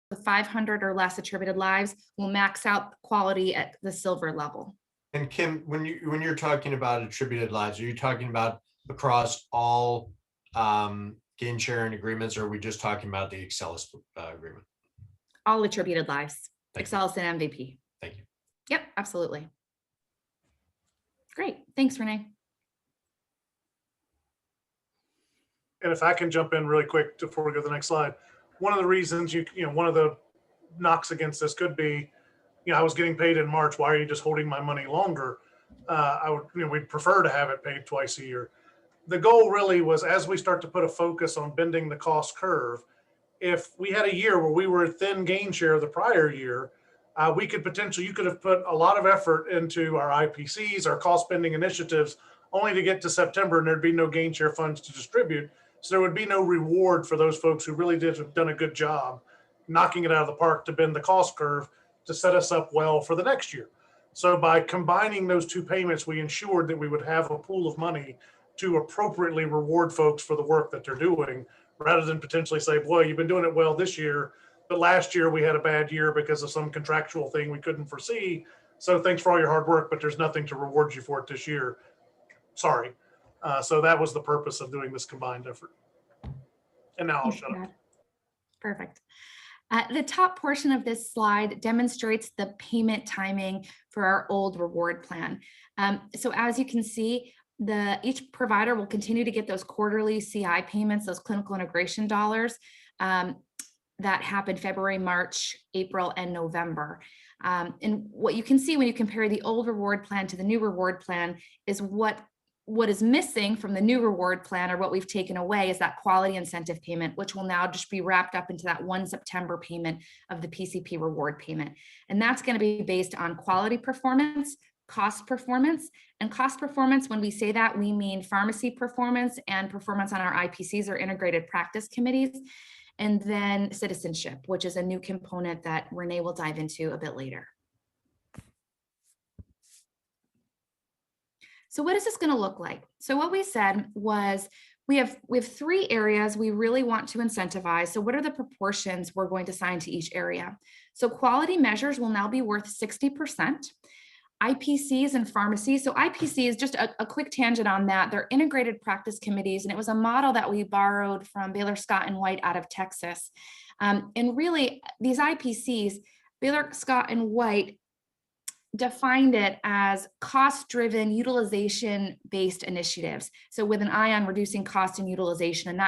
with 500 or less attributed lives will max out quality at the silver level. And Kim, when you're talking about attributed lives, are you talking about across all gain sharing agreements, or are we just talking about the Excelis agreement? All attributed lives, Thank Excelis and MVP. Thank you. Yep, absolutely. Great, thanks, Renee. And if I can jump in really quick before we go to the next slide, one of the reasons one of the knocks against this could be, I was getting paid in March. Why are you just holding my money longer? We'd prefer to have it paid twice a year. The goal really was, as we start to put a focus on bending the cost curve, if we had a year where we were a thin gain share of the prior year, you could have put a lot of effort into our IPCs, our cost spending initiatives, only to get to September and there'd be no gain share funds to distribute. So there would be no reward for those folks who really have done a good job knocking it out of the park to bend the cost curve to set us up well for the next year. So by combining those two payments, we ensured that we would have a pool of money to appropriately reward folks for the work that they're doing, rather than potentially say, boy, you've been doing it well this year, but last year we had a bad year because of some contractual thing we couldn't foresee. So thanks for all your hard work, but there's nothing to reward you for it this year. Sorry. So that was the purpose of doing this combined effort. And now I'll shut up. Perfect. The top portion of this slide demonstrates the payment timing for our old reward plan. So as you can see, each provider will continue to get those quarterly CI payments, those clinical integration dollars that happen February, March, April, and November. And what you can see when you compare the old reward plan to the new reward plan is what is missing from the new reward plan, or what we've taken away, is that quality incentive payment, which will now just be wrapped up into that 1 September payment of the PCP reward payment. And that's going to be based on quality performance, cost performance. And cost performance, when we say that, we mean pharmacy performance and performance on our IPCs, or integrated practice committees, and then citizenship, which is a new component that Renee will dive into a bit later. So what is this going to look like? So what we said was we have 3 areas we really want to incentivize. So what are the proportions we're going to assign to each area? So quality measures will now be worth 60%. IPCs and pharmacies. So IPC is just a quick tangent on that. They're integrated practice committees, and it was a model that we borrowed from Baylor Scott and White out of Texas. And really, these IPCs, Baylor Scott and White defined it as cost-driven, utilization-based initiatives. So with an eye on reducing cost and utilization, and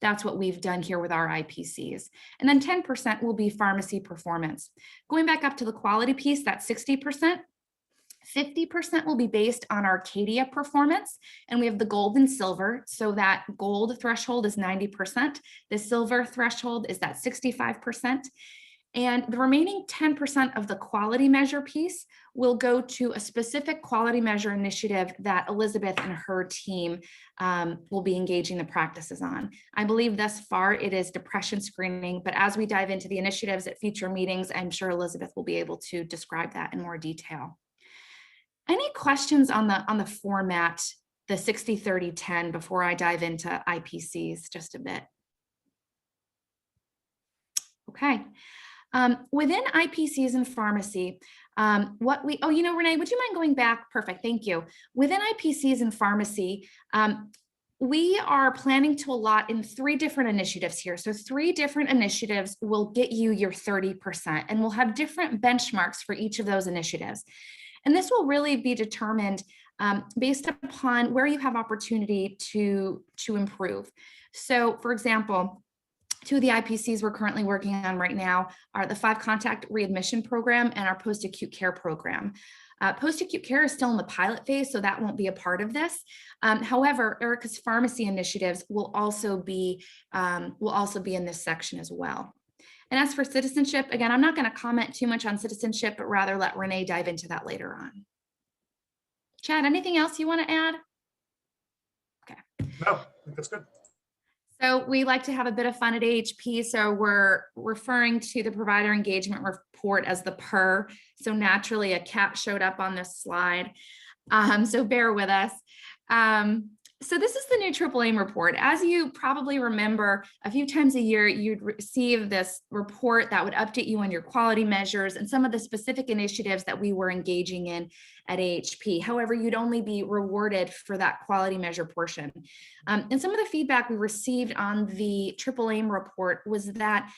that's what we've done here with our IPCs. And then 10% will be pharmacy performance. Going back up to the quality piece, that's 60%. 50% will be based on Arcadia performance, and we have the gold and silver. So that gold threshold is 90%. The silver threshold is that 65%. And the remaining 10% of the quality measure piece will go to a specific quality measure initiative that Elizabeth and her team will be engaging the practices on. I believe thus far it is depression screening, but as we dive into the initiatives at future meetings, I'm sure Elizabeth will be able to describe that in more detail. Any questions on the format, the 60-30-10, before I dive into IPCs just a bit? Okay. Within IPCs and pharmacy, Renee, would you mind going back? Perfect, thank you. Within IPCs and pharmacy, we are planning to allot in 3 different initiatives here. So 3 different initiatives will get you your 30%, and we'll have different benchmarks for each of those initiatives. And this will really be determined based upon where you have opportunity to improve. So for example, 2 of the IPCs we're currently working on right now are the 5-contact readmission program and our post-acute care program. Post-acute care is still in the pilot phase, so that won't be a part of this. However, Erica's pharmacy initiatives will also be in this section as well. And as for citizenship, again, I'm not going to comment too much on citizenship, but rather let Renee dive into that later on. Chad, anything else you want to add? Okay. No, I think that's good. So we like to have a bit of fun at AHP. So we're referring to the provider engagement report as the PER. So naturally a cat showed up on this slide. So bear with us. So this is the new triple aim report. As you probably remember, a few times a year, you'd receive this report that would update you on your quality measures and some of the specific initiatives that we were engaging in at AHP. However, you'd only be rewarded for that quality measure portion. And some of the feedback we received on the triple aim report was that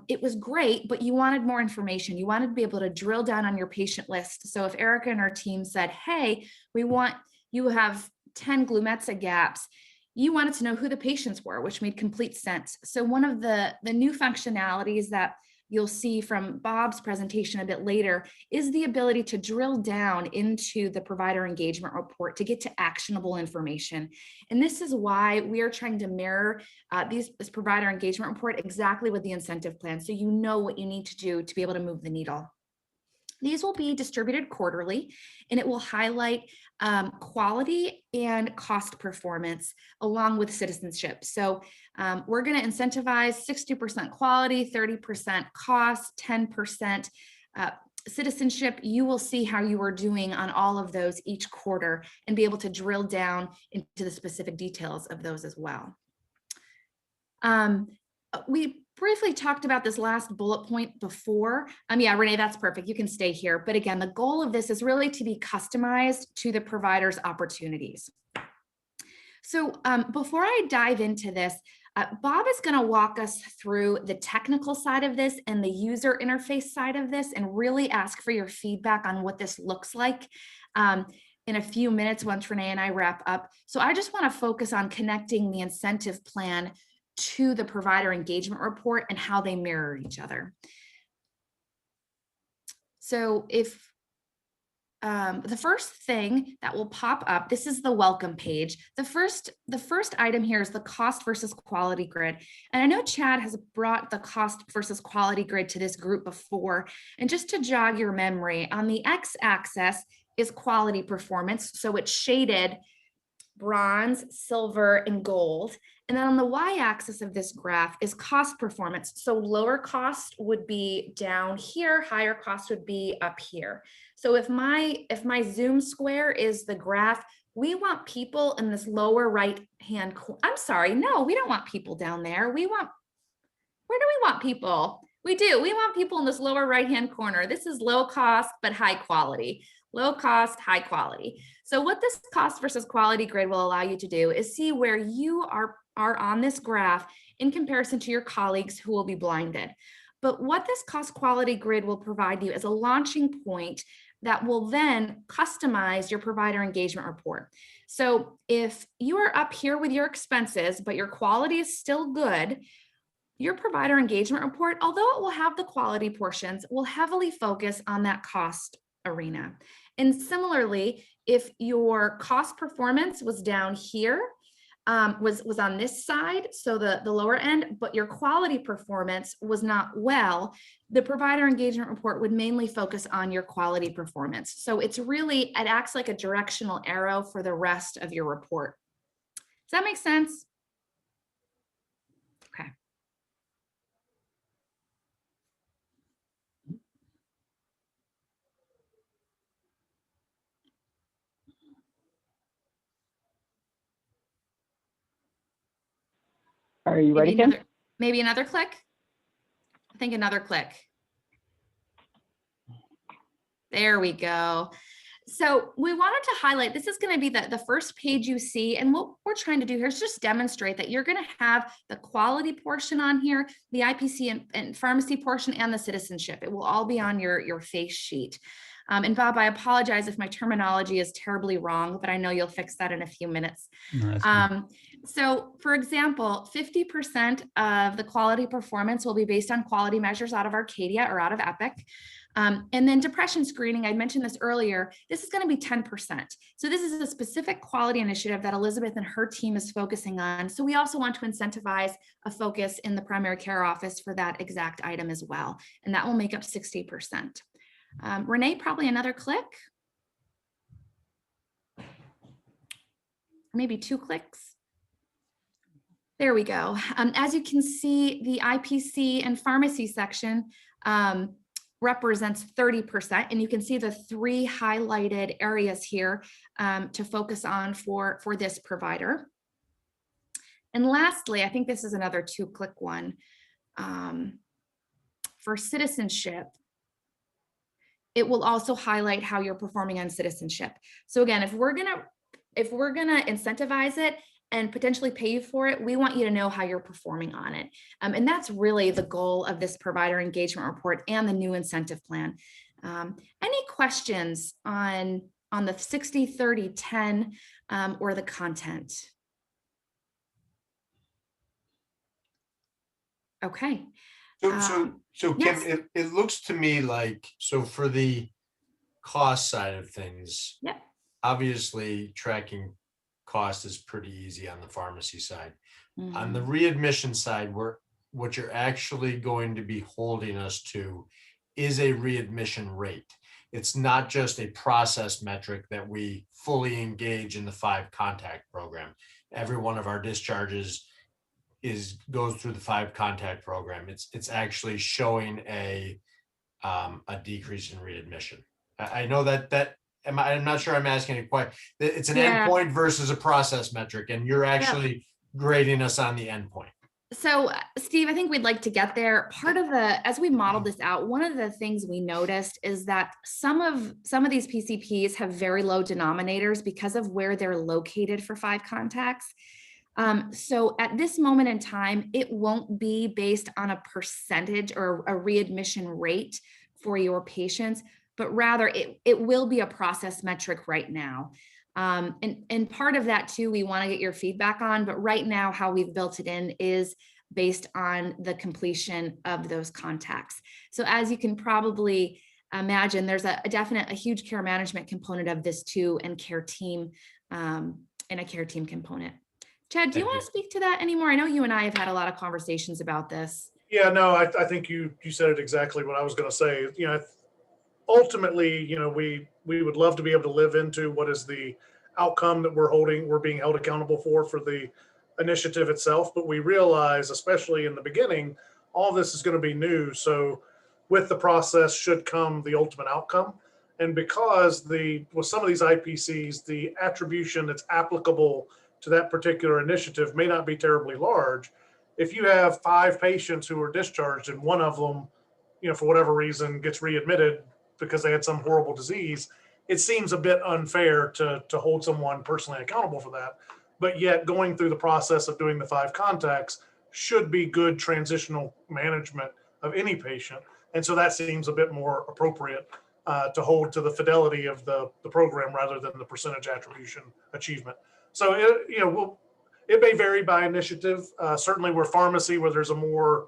it was great, but you wanted more information. You wanted to be able to drill down on your patient list. So if Erica and our team said, hey, we want you have 10 Glumetza gaps, you wanted to know who the patients were, which made complete sense. So one of the new functionalities that you'll see from Bob's presentation a bit later is the ability to drill down into the provider engagement report to get to actionable information. And this is why we are trying to mirror this provider engagement report exactly with the incentive plan, so you know what you need to do to be able to move the needle. These will be distributed quarterly, and it will highlight quality and cost performance along with citizenship. So we're going to incentivize 60% quality, 30% cost, 10% citizenship. You will see how you are doing on all of those each quarter and be able to drill down into the specific details of those as well. We briefly talked about this last bullet point before. Yeah, Renee, that's perfect. You can stay here. But again, the goal of this is really to be customized to the provider's opportunities. So before I dive into this, Bob is going to walk us through the technical side of this and the user interface side of this and really ask for your feedback on what this looks like in a few minutes once Renee and I wrap up. So I just want to focus on connecting the incentive plan to the provider engagement report and how they mirror each other. So if the first thing that will pop up, this is the welcome page. The first item here is the cost versus quality grid. And I know Chad has brought the cost versus quality grid to this group before. And just to jog your memory, on the x-axis is quality performance. So it's shaded bronze, silver, and gold. And then on the y-axis of this graph is cost performance. So lower cost would be down here, higher cost would be up here. So if my zoom square is the graph, we want people in this lower right-hand corner. I'm sorry, no, we don't want people down there. Where do we want people? We do, we want people in this lower right-hand corner. This is low cost, but high quality. Low cost, high quality. So what this cost versus quality grid will allow you to do is see where you are on this graph in comparison to your colleagues who will be blinded. But what this cost quality grid will provide you is a launching point that will then customize your provider engagement report. So if you are up here with your expenses, but your quality is still good, your provider engagement report, although it will have the quality portions, will heavily focus on that cost arena. And similarly, if your cost performance was down here, was on this side, so the lower end, but your quality performance was not well, the provider engagement report would mainly focus on your quality performance. So it acts like a directional arrow for the rest of your report. Does that make sense? Okay. Are you ready, Kim? Maybe another click? I think another click. There we go. So we wanted to highlight, this is going to be the first page you see. And what we're trying to do here is just demonstrate that you're going to have the quality portion on here, the IPC and pharmacy portion, and the citizenship. It will all be on your face sheet. And Bob, I apologize if my terminology is terribly wrong, but I know you'll fix that in a few minutes. No, so for example, 50% of the quality performance will be based on quality measures out of Arcadia or out of Epic. And then depression screening, I mentioned this earlier, this is going to be 10%. So this is a specific quality initiative that Elizabeth and her team is focusing on. So we also want to incentivize a focus in the primary care office for that exact item as well. And that will make up 60%. Renee, probably another click. Maybe 2 clicks. There we go. As you can see, the IPC and pharmacy section represents 30%. And you can see the 3 highlighted areas here to focus on for this provider. And lastly, I think this is another 2-click one. For citizenship, it will also highlight how you're performing on citizenship. So again, if we're gonna incentivize it and potentially pay you for it, we want you to know how you're performing on it. And that's really the goal of this provider engagement report and the new incentive plan. Any questions on the 60, 30, 10 or the content? Okay. So Kim, yes. it looks to me like, so for the cost side of things, Yep. obviously tracking cost is pretty easy on the pharmacy side. Mm-hmm. On the readmission side, what you're actually going to be holding us to is a readmission rate. It's not just a process metric that we fully engage in the 5 contact program. Every one of our discharges goes through the 5 contact program. It's actually showing a decrease in readmission. I know that I'm not sure I'm asking it quite. It's an endpoint versus a process metric, and you're actually grading us on the endpoint. So Steve, I think we'd like to get there. Part of as we modeled this out, one of the things we noticed is that some of these PCPs have very low denominators because of where they're located for 5 contacts. So at this moment in time, it won't be based on a percentage or a readmission rate for your patients, but rather it will be a process metric right now. And part of that too, we want to get your feedback on, but right now how we've built it in is based on the completion of those contacts. So as you can probably imagine, there's a huge care management component of this too, and care team and a care team component. Chad, do you want to speak to that anymore? I know you and I have had a lot of conversations about this. Yeah, no, I think you said it exactly what I was going to say. Ultimately, we would love to be able to live into what is the outcome that we're being held accountable for the initiative itself. But we realize, especially in the beginning, all this is going to be new. So with the process should come the ultimate outcome. And because with some of these IPCs, the attribution that's applicable to that particular initiative may not be terribly large. If you have 5 patients who are discharged and one of them, for whatever reason gets readmitted because they had some horrible disease, it seems a bit unfair to hold someone personally accountable for that. But yet going through the process of doing the 5 contacts should be good transitional management of any patient. And so that seems a bit more appropriate to hold to the fidelity of the program rather than the percentage attribution achievement. So it may vary by initiative. Certainly where pharmacy, where there's a more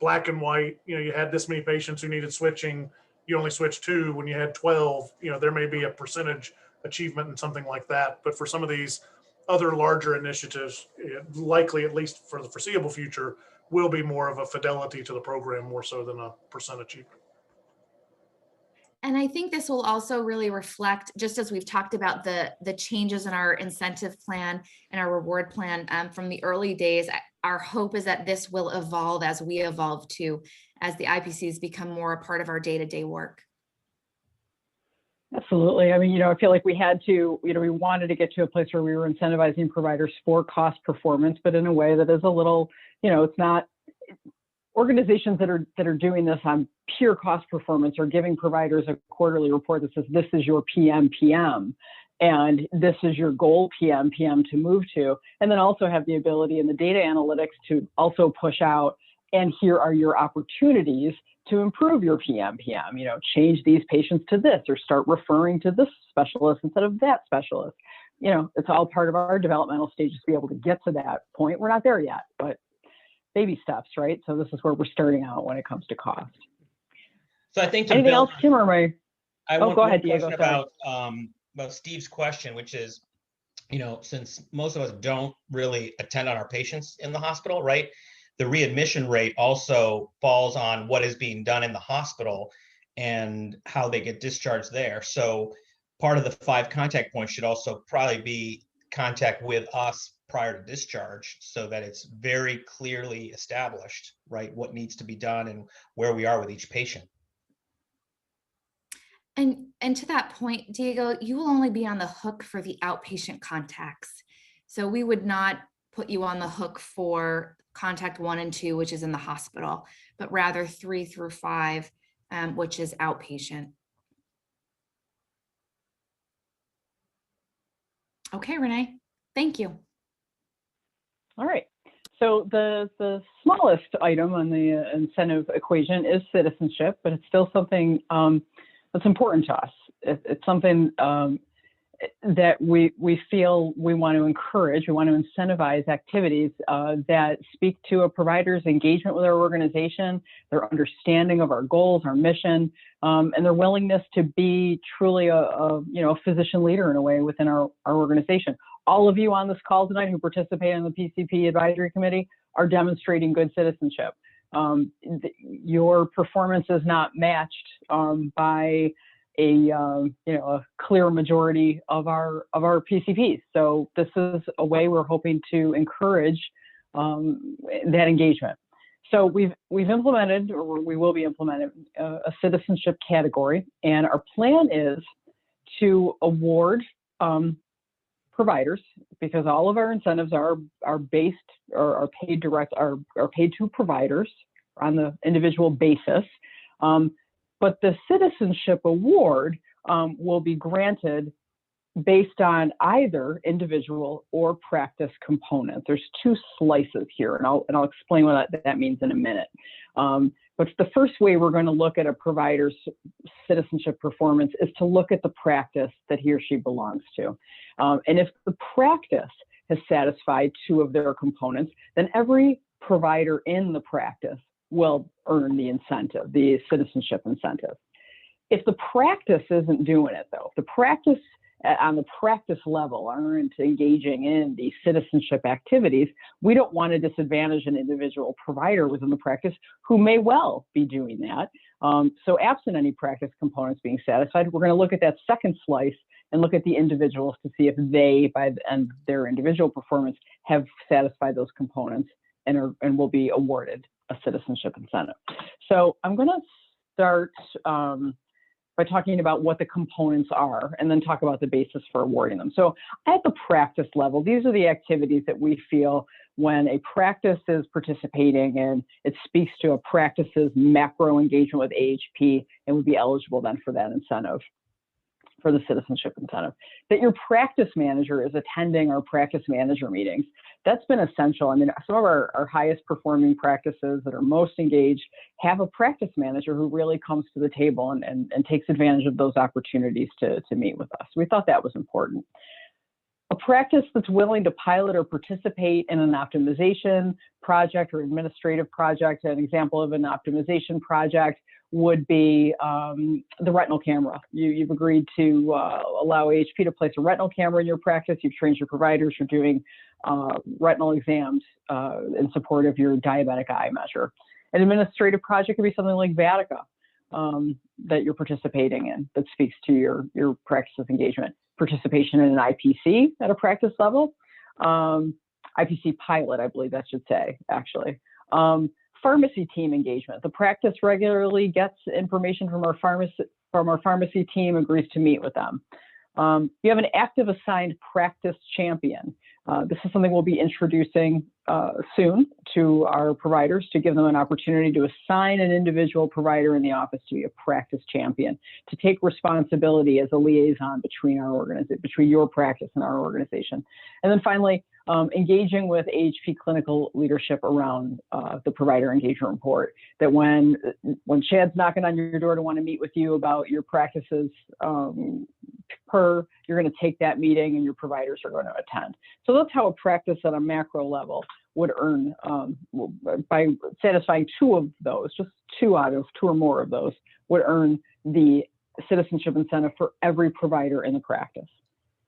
black and white, you had this many patients who needed switching, you only switched 2 when you had 12, there may be a percentage achievement and something like that. But for some of these other larger initiatives, likely, at least for the foreseeable future, will be more of a fidelity to the program more so than a percent achievement. And I think this will also really reflect, just as we've talked about the changes in our incentive plan and our reward plan from the early days, our hope is that this will evolve as we evolve too, as the IPCs become more a part of our day-to-day work. Absolutely. I mean, I feel like we had to, we wanted to get to a place where we were incentivizing providers for cost performance, but in a way that is a little, it's not organizations that are doing this on pure cost performance are giving providers a quarterly report that says this is your PM and this is your goal PM to move to, and then also have the ability in the data analytics to also push out, and here are your opportunities to improve your PM, change these patients to this or start referring to this specialist instead of that specialist. It's all part of our developmental stages to be able to get to that point. We're not there yet, but baby steps, right? So this is where we're starting out when it comes to cost. So I think anything else, Kim, or go ahead, Diego. About Steve's question, which is, since most of us don't really attend on our patients in the hospital, right? The readmission rate also falls on what is being done in the hospital and how they get discharged there. So part of the 5 contact points should also probably be contact with us prior to discharge, so that it's very clearly established, right, what needs to be done and where we are with each patient. And to that point, Diego, you will only be on the hook for the outpatient contacts. So we would not put you on the hook for contact 1 and 2, which is in the hospital, but rather 3 through 5, which is outpatient. Okay, Renee, thank you. All right. So the smallest item on the incentive equation is citizenship, but it's still something that's important to us. It's something that we feel we want to encourage. We want to incentivize activities that speak to a provider's engagement with our organization, their understanding of our goals, our mission, and their willingness to be truly a physician leader in a way within our organization. All of you on this call tonight who participate in the PCP Advisory Committee are demonstrating good citizenship. Your performance is not matched by a clear majority of our PCPs. So this is a way we're hoping to encourage that engagement. So we've implemented, or we will be implementing, a citizenship category, and our plan is to award providers, because all of our incentives are based or are paid to providers on the individual basis. But the citizenship award will be granted based on either individual or practice component. There's 2 slices here, and I'll explain what that means in a minute. But the first way we're going to look at a provider's citizenship performance is to look at the practice that he or she belongs to. And if the practice has satisfied 2 of their components, then every provider in the practice will earn the incentive, the citizenship incentive. If the practice isn't doing it, though, if the practice on the practice level aren't engaging in the citizenship activities, we don't want to disadvantage an individual provider within the practice who may well be doing that. So absent any practice components being satisfied, we're going to look at that second slice and look at the individuals to see if they, by the end of their individual performance, have satisfied those components and will be awarded a citizenship incentive. So I'm going to start by talking about what the components are, and then talk about the basis for awarding them. So at the practice level, these are the activities that we feel when a practice is participating in, it speaks to a practice's macro engagement with AHP and would be eligible then for that incentive, for the citizenship incentive. That your practice manager is attending our practice manager meetings. That's been essential. I mean, some of our highest performing practices that are most engaged have a practice manager who really comes to the table and takes advantage of those opportunities to meet with us. We thought that was important. A practice that's willing to pilot or participate in an optimization project or administrative project. An example of an optimization project would be the retinal camera. You've agreed to allow AHP to place a retinal camera in your practice. You've trained your providers for doing retinal exams in support of your diabetic eye measure. An administrative project could be something like Vatica that you're participating in that speaks to your practice's engagement. Participation in an IPC at a practice level. IPC pilot, I believe that should say, actually. Pharmacy team engagement. The practice regularly gets information from our pharmacy team, agrees to meet with them. You have an active assigned practice champion. This is something we'll be introducing soon to our providers to give them an opportunity to assign an individual provider in the office to be a practice champion, to take responsibility as a liaison between our organization, between your practice and our organization. And then finally, engaging with AHP clinical leadership around the provider engagement report, that when Chad's knocking on your door to want to meet with you about your practices you're going to take that meeting and your providers are going to attend. So that's how a practice at a macro level would earn, by satisfying 2 of those, just 2 out of 2 or more of those, would earn the citizenship incentive for every provider in the practice.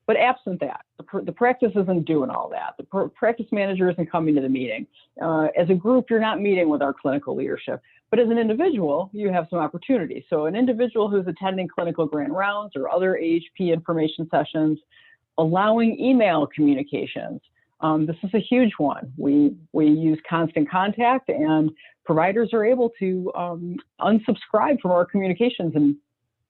But absent that, the practice isn't doing all that. The practice manager isn't coming to the meeting. As a group, you're not meeting with our clinical leadership. But as an individual, you have some opportunities. So an individual who's attending clinical grand rounds or other AHP information sessions, allowing email communications. This is a huge one. We use constant contact, and providers are able to unsubscribe from our communications and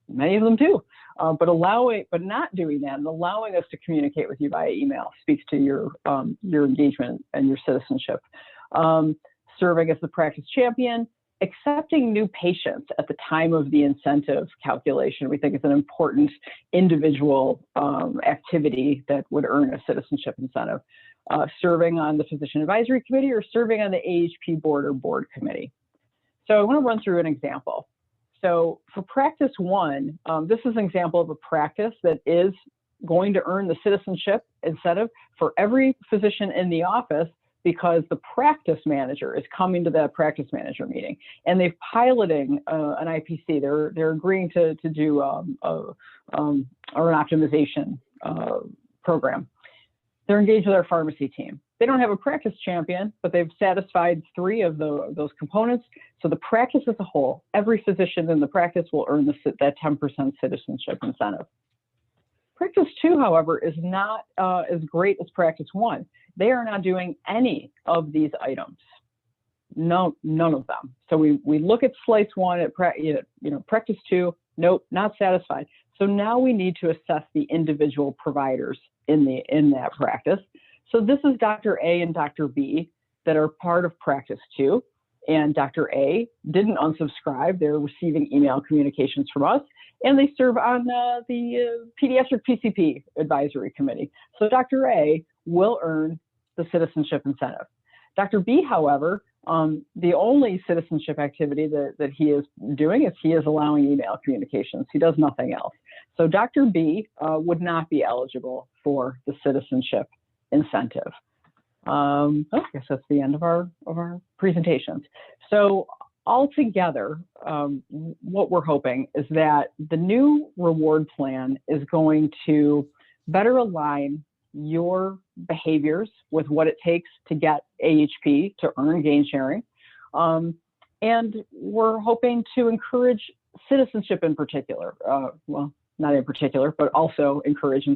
many of them do. But not doing that and allowing us to communicate with you via email speaks to your engagement and your citizenship. Serving as the practice champion, accepting new patients at the time of the incentive calculation, we think is an important individual activity that would earn a citizenship incentive. Serving on the Physician Advisory Committee or serving on the AHP board or board committee. So I want to run through an example. So for practice one, this is an example of a practice that is going to earn the citizenship incentive for every physician in the office because the practice manager is coming to that practice manager meeting and they're piloting an IPC. They're agreeing to do or an optimization program. They're engaged with our pharmacy team. They don't have a practice champion, but they've satisfied 3 of those components. So the practice as a whole, every physician in the practice will earn that 10% citizenship incentive. Practice 2, however, is not as great as practice 1. They are not doing any of these items. No, none of them. So we look at slice 1 at practice 2, nope, not satisfied. So now we need to assess the individual providers in that practice. So this is Dr. A and Dr. B that are part of practice 2. And Dr. A didn't unsubscribe. They're receiving email communications from us. And they serve on the Pediatric PCP Advisory Committee. So Dr. A will earn the citizenship incentive. Dr. B, however, the only citizenship activity that he is doing is he is allowing email communications. He does nothing else. So Dr. B would not be eligible for the citizenship incentive. I guess that's the end of our presentations. So altogether, what we're hoping is that the new reward plan is going to better align your behaviors with what it takes to get AHP to earn gain sharing. And we're hoping to encourage citizenship in particular. Well, not in particular, but also encourage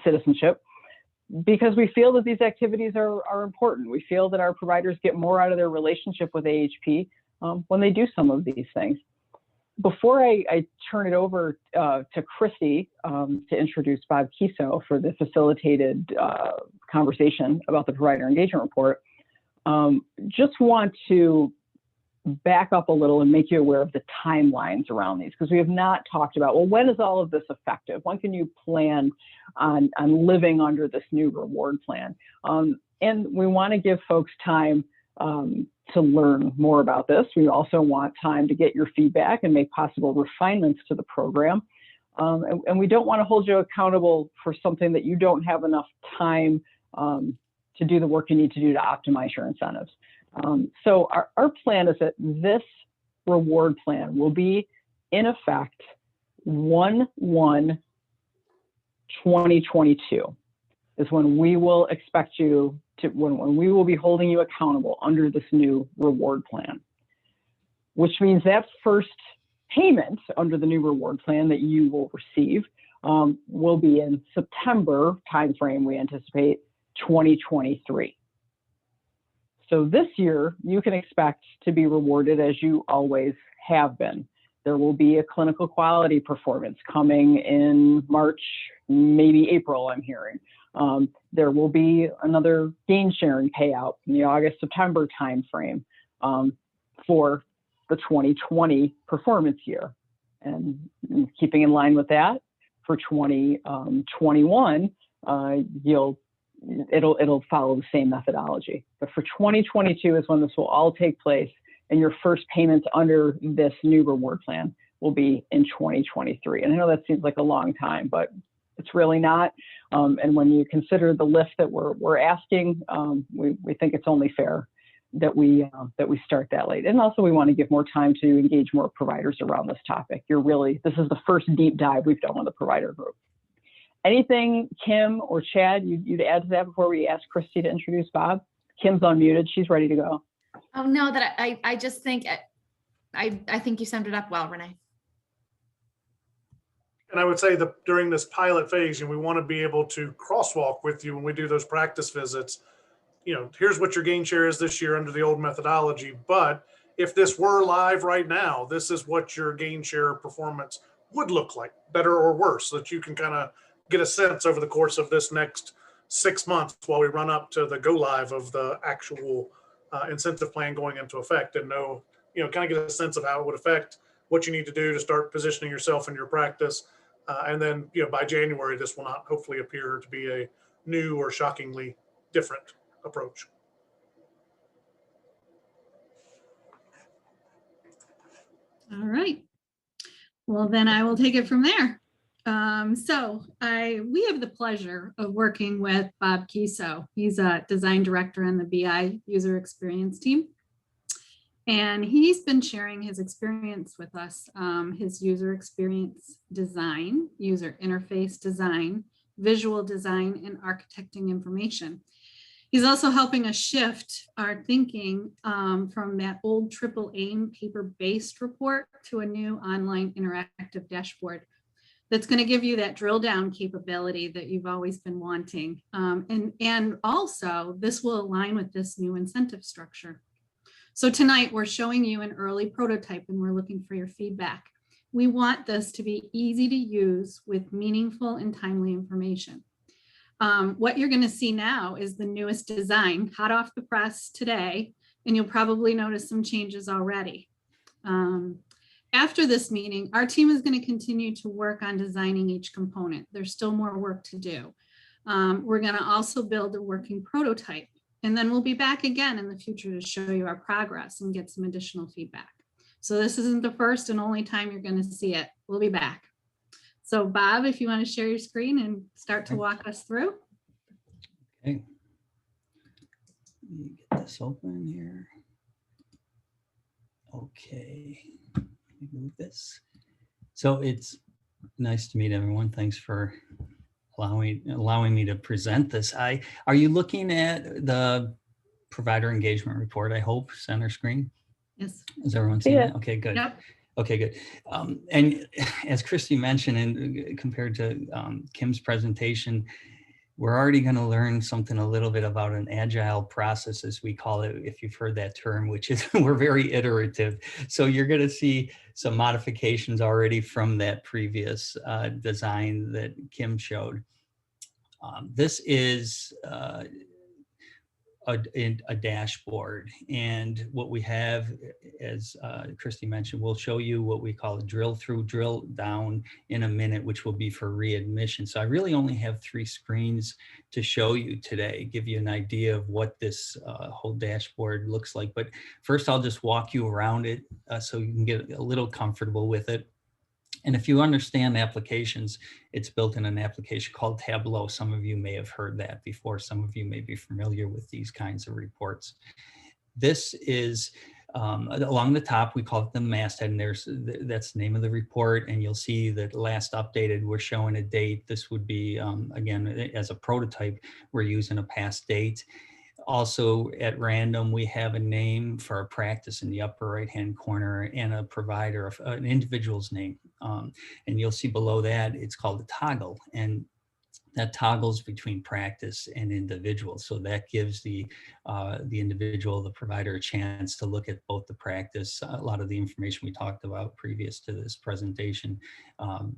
citizenship, because we feel that these activities are important. We feel that our providers get more out of their relationship with AHP when they do some of these things. Before I turn it over to Christy to introduce Bob Kiso for the facilitated conversation about the provider engagement report, just want to back up a little and make you aware of the timelines around these, because we have not talked about, well, when is all of this effective? When can you plan on living under this new reward plan? And we want to give folks time to learn more about this. We also want time to get your feedback and make possible refinements to the program. And we don't want to hold you accountable for something that you don't have enough time to do the work you need to do to optimize your incentives. So our plan is that this reward plan will be in effect 1/1/2022 is when we will expect you to, when we will be holding you accountable under this new reward plan, which means that first payment under the new reward plan that you will receive will be in September timeframe, we anticipate 2023. So this year, you can expect to be rewarded as you always have been. There will be a clinical quality performance coming in March, maybe April, I'm hearing. There will be another gain sharing payout in the August-September timeframe for the 2020 performance year. And keeping in line with that, for 2021, it'll follow the same methodology. But for 2022 is when this will all take place, and your first payments under this new reward plan will be in 2023. And I know that seems like a long time, but it's really not. And when you consider the lift that we're asking, we think it's only fair that we start that late. And also we want to give more time to engage more providers around this topic. This is the first deep dive we've done with the provider group. Anything, Kim or Chad, you'd add to that before we ask Christy to introduce Bob? Kim's unmuted. She's ready to go. Oh, no, that I just think, I think you summed it up well, Renee. And I would say that during this pilot phase, we want to be able to crosswalk with you when we do those practice visits. Here's what your gain share is this year under the old methodology, but if this were live right now, this is what your gain share performance would look like, better or worse, so that you can kind of get a sense over the course of this next 6 months while we run up to the go live of the actual incentive plan going into effect, and know, kind of get a sense of how it would affect what you need to do to start positioning yourself in your practice. And then, by January, this will not hopefully appear to be a new or shockingly different approach. All right. Well, then I will take it from there. We have the pleasure of working with Bob Kiso. He's a design director in the BI user experience team. And he's been sharing his experience with us, his user experience design, user interface design, visual design, and architecting information. He's also helping us shift our thinking from that old triple aim paper-based report to a new online interactive dashboard that's going to give you that drill down capability that you've always been wanting. And also this will align with this new incentive structure. So tonight we're showing you an early prototype and we're looking for your feedback. We want this to be easy to use with meaningful and timely information. What you're going to see now is the newest design, hot off the press today, and you'll probably notice some changes already. After this meeting, our team is going to continue to work on designing each component. There's still more work to do. We're going to also build a working prototype, and then we'll be back again in the future to show you our progress and get some additional feedback. So this isn't the first and only time you're going to see it. We'll be back. So Bob, if you want to share your screen and start to walk us through. Okay. Let me get this open here. Okay. Let me move this. So it's nice to meet everyone. Thanks for allowing me to present this. Are you looking at the provider engagement report? I hope center screen. Yes. Is everyone seeing that? Okay, good. Yep. Okay, good. And as Christy mentioned, and compared to Kim's presentation, we're already going to learn something a little bit about an agile process, as we call it, if you've heard that term, which is we're very iterative. So you're going to see some modifications already from that previous design that Kim showed. This is a dashboard, and what we have, as Christy mentioned, we'll show you what we call a drill down in a minute, which will be for readmission. So I really only have 3 screens to show you today, give you an idea of what this whole dashboard looks like. But first I'll just walk you around it so you can get a little comfortable with it. And if you understand applications, it's built in an application called Tableau. Some of you may have heard that before. Some of you may be familiar with these kinds of reports. This is along the top, we call it the masthead, and that's the name of the report. And you'll see that last updated, we're showing a date. This would be, again, as a prototype, we're using a past date. Also, at random, we have a name for a practice in the upper right-hand corner and a provider, an individual's name. And you'll see below that, it's called a toggle. And that toggles between practice and individual. So that gives the individual, the provider, a chance to look at both the practice, a lot of the information we talked about previous to this presentation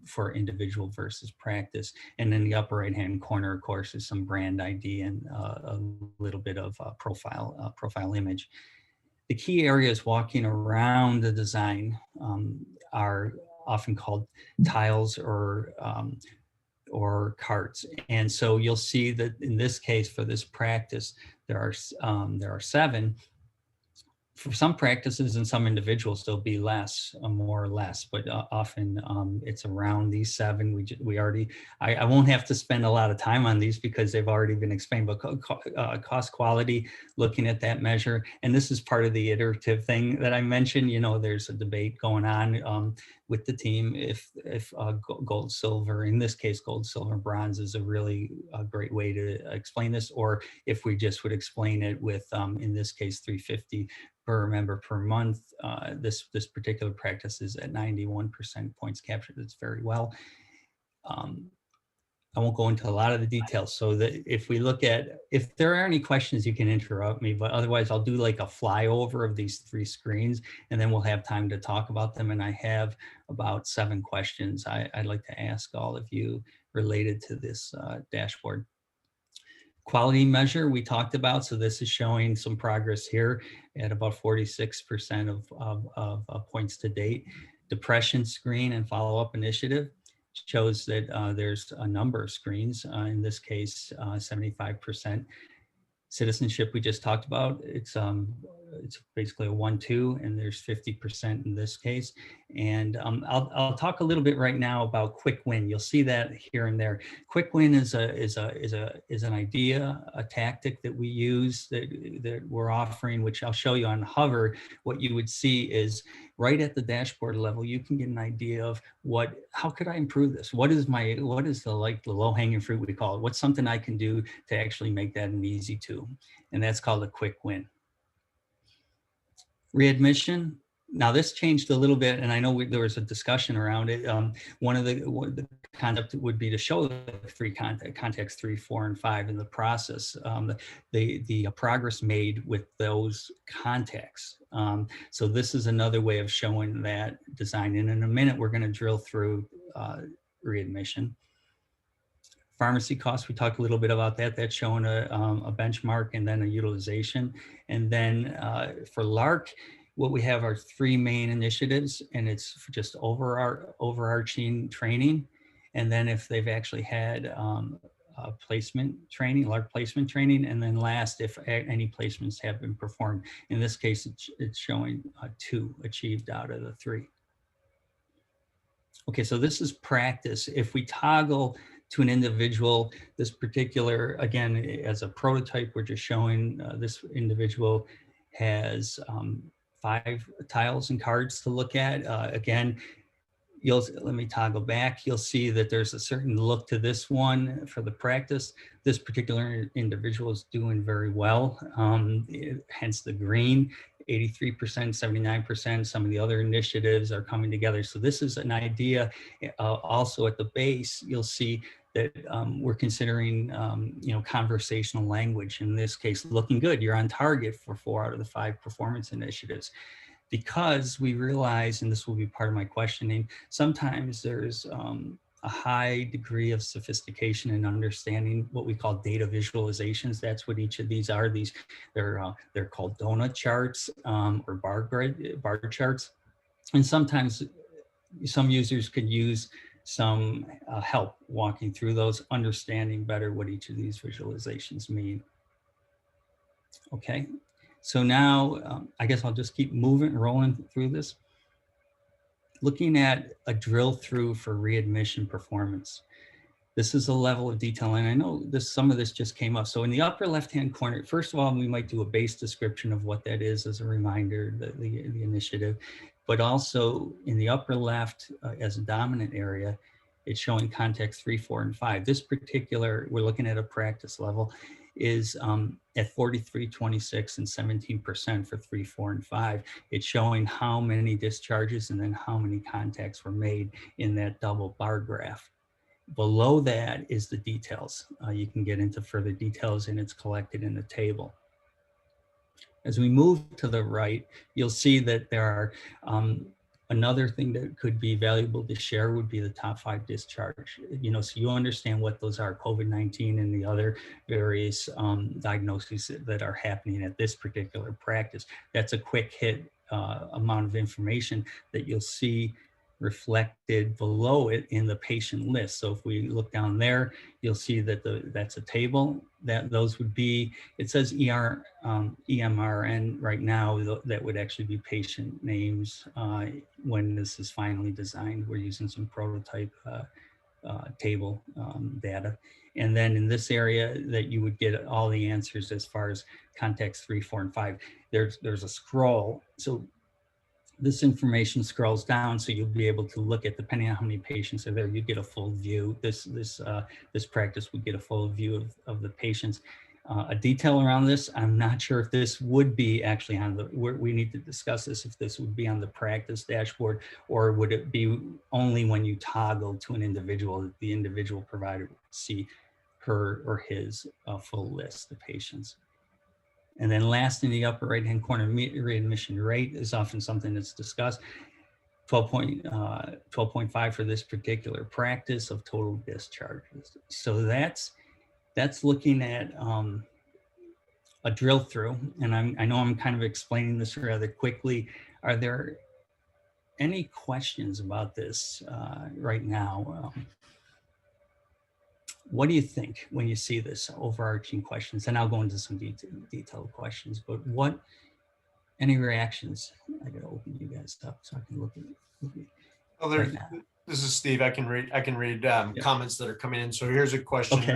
for individual versus practice. And then the upper right-hand corner, of course, is some brand ID and a little bit of profile image. The key areas walking around the design are often called tiles or carts. And so you'll see that in this case, for this practice, there are 7. For some practices and some individuals, there'll be less, more or less, but often it's around these 7. I won't have to spend a lot of time on these because they've already been explained, but cost quality, looking at that measure. And this is part of the iterative thing that I mentioned. There's a debate going on with the team if gold, silver, in this case, gold, silver, bronze is a really great way to explain this, or if we just would explain it with, in this case, $350 per member per month. This particular practice is at 91% points captured. That's very well. I won't go into a lot of the details. So that if we look at, if there are any questions, you can interrupt me, but otherwise I'll do like a flyover of these 3 screens, and then we'll have time to talk about them. And I have about 7 questions I'd like to ask all of you related to this dashboard. Quality measure we talked about. So this is showing some progress here at about 46% of points to date. Depression screen and follow-up initiative shows that there's a number of screens, in this case, 75%. Citizenship we just talked about, it's basically a 1-2, and there's 50% in this case. And I'll talk a little bit right now about quick win. You'll see that here and there. Quick win is an idea, a tactic that we use that we're offering, which I'll show you on Hover. What you would see is right at the dashboard level, you can get an idea of how could I improve this? What is the low hanging fruit we call it? What's something I can do to actually make that an easy to? And that's called a quick win. Readmission. Now this changed a little bit, and I know there was a discussion around it. One of the concept would be to show the 3 contexts 3, 4, and 5 in the process, the progress made with those contexts. So this is another way of showing that design. And in a minute, we're going to drill through readmission. Pharmacy costs, we talked a little bit about that. That's showing a benchmark and then a utilization. And then for LARC, what we have are 3 main initiatives, and it's just overarching training. And then if they've actually had placement training, LARC placement training, and then last, if any placements have been performed. In this case, it's showing 2 achieved out of the 3. Okay, so this is practice. If we toggle to an individual, this particular, again, as a prototype, we're just showing this individual has 5 tiles and cards to look at. Again, let me toggle back. You'll see that there's a certain look to this one for the practice. This particular individual is doing very well, hence the green. 83%, 79%, some of the other initiatives are coming together. So this is an idea. Also at the base, you'll see that we're considering, conversational language. In this case, looking good. You're on target for 4 out of the 5 performance initiatives. Because we realize, and this will be part of my questioning, sometimes there's a high degree of sophistication and understanding what we call data visualizations. That's what each of these are. They're called donut charts or bar charts. And sometimes some users could use some help walking through those, understanding better what each of these visualizations mean. Okay, so now I guess I'll just keep rolling through this. Looking at a drill through for readmission performance. This is a level of detail, and I know some of this just came up. So in the upper left-hand corner, first of all, we might do a base description of what that is as a reminder, the initiative, but also in the upper left as a dominant area, it's showing context 3, 4, and 5. This particular, we're looking at a practice level, is at 43, 26, and 17% for 3, 4, and 5. It's showing how many discharges and then how many contacts were made in that double bar graph. Below that is the details. You can get into further details, and it's collected in the table. As we move to the right, you'll see that there are another thing that could be valuable to share would be the top 5 discharge. So you understand what those are, COVID-19 and the other various diagnoses that are happening at this particular practice. That's a quick hit amount of information that you'll see reflected below it in the patient list. So if we look down there, you'll see that that's a table. Those would be, it says EMRN right now, that would actually be patient names when this is finally designed. We're using some prototype table data. And then in this area that you would get all the answers as far as context 3, 4, and 5. There's a scroll. So this information scrolls down, so you'll be able to look at, depending on how many patients are there, you get a full view. This practice would get a full view of the patients. a detail around this. I'm not sure if this would be actually on the, we need to discuss this, if this would be on the practice dashboard, or would it be only when you toggle to an individual, that the individual provider would see her or his full list of patients. And then last, in the upper right-hand corner, readmission rate is often something that's discussed. 12.5 for this particular practice of total discharges. So that's looking at a drill through, and I know I'm kind of explaining this rather quickly. Are there any questions about this right now? What do you think when you see this overarching questions? And I'll go into some detailed questions, but any reactions? I gotta open you guys up so I can look at it. Well, there's, this is Steve. I can read comments that are coming in. So here's a question. Okay.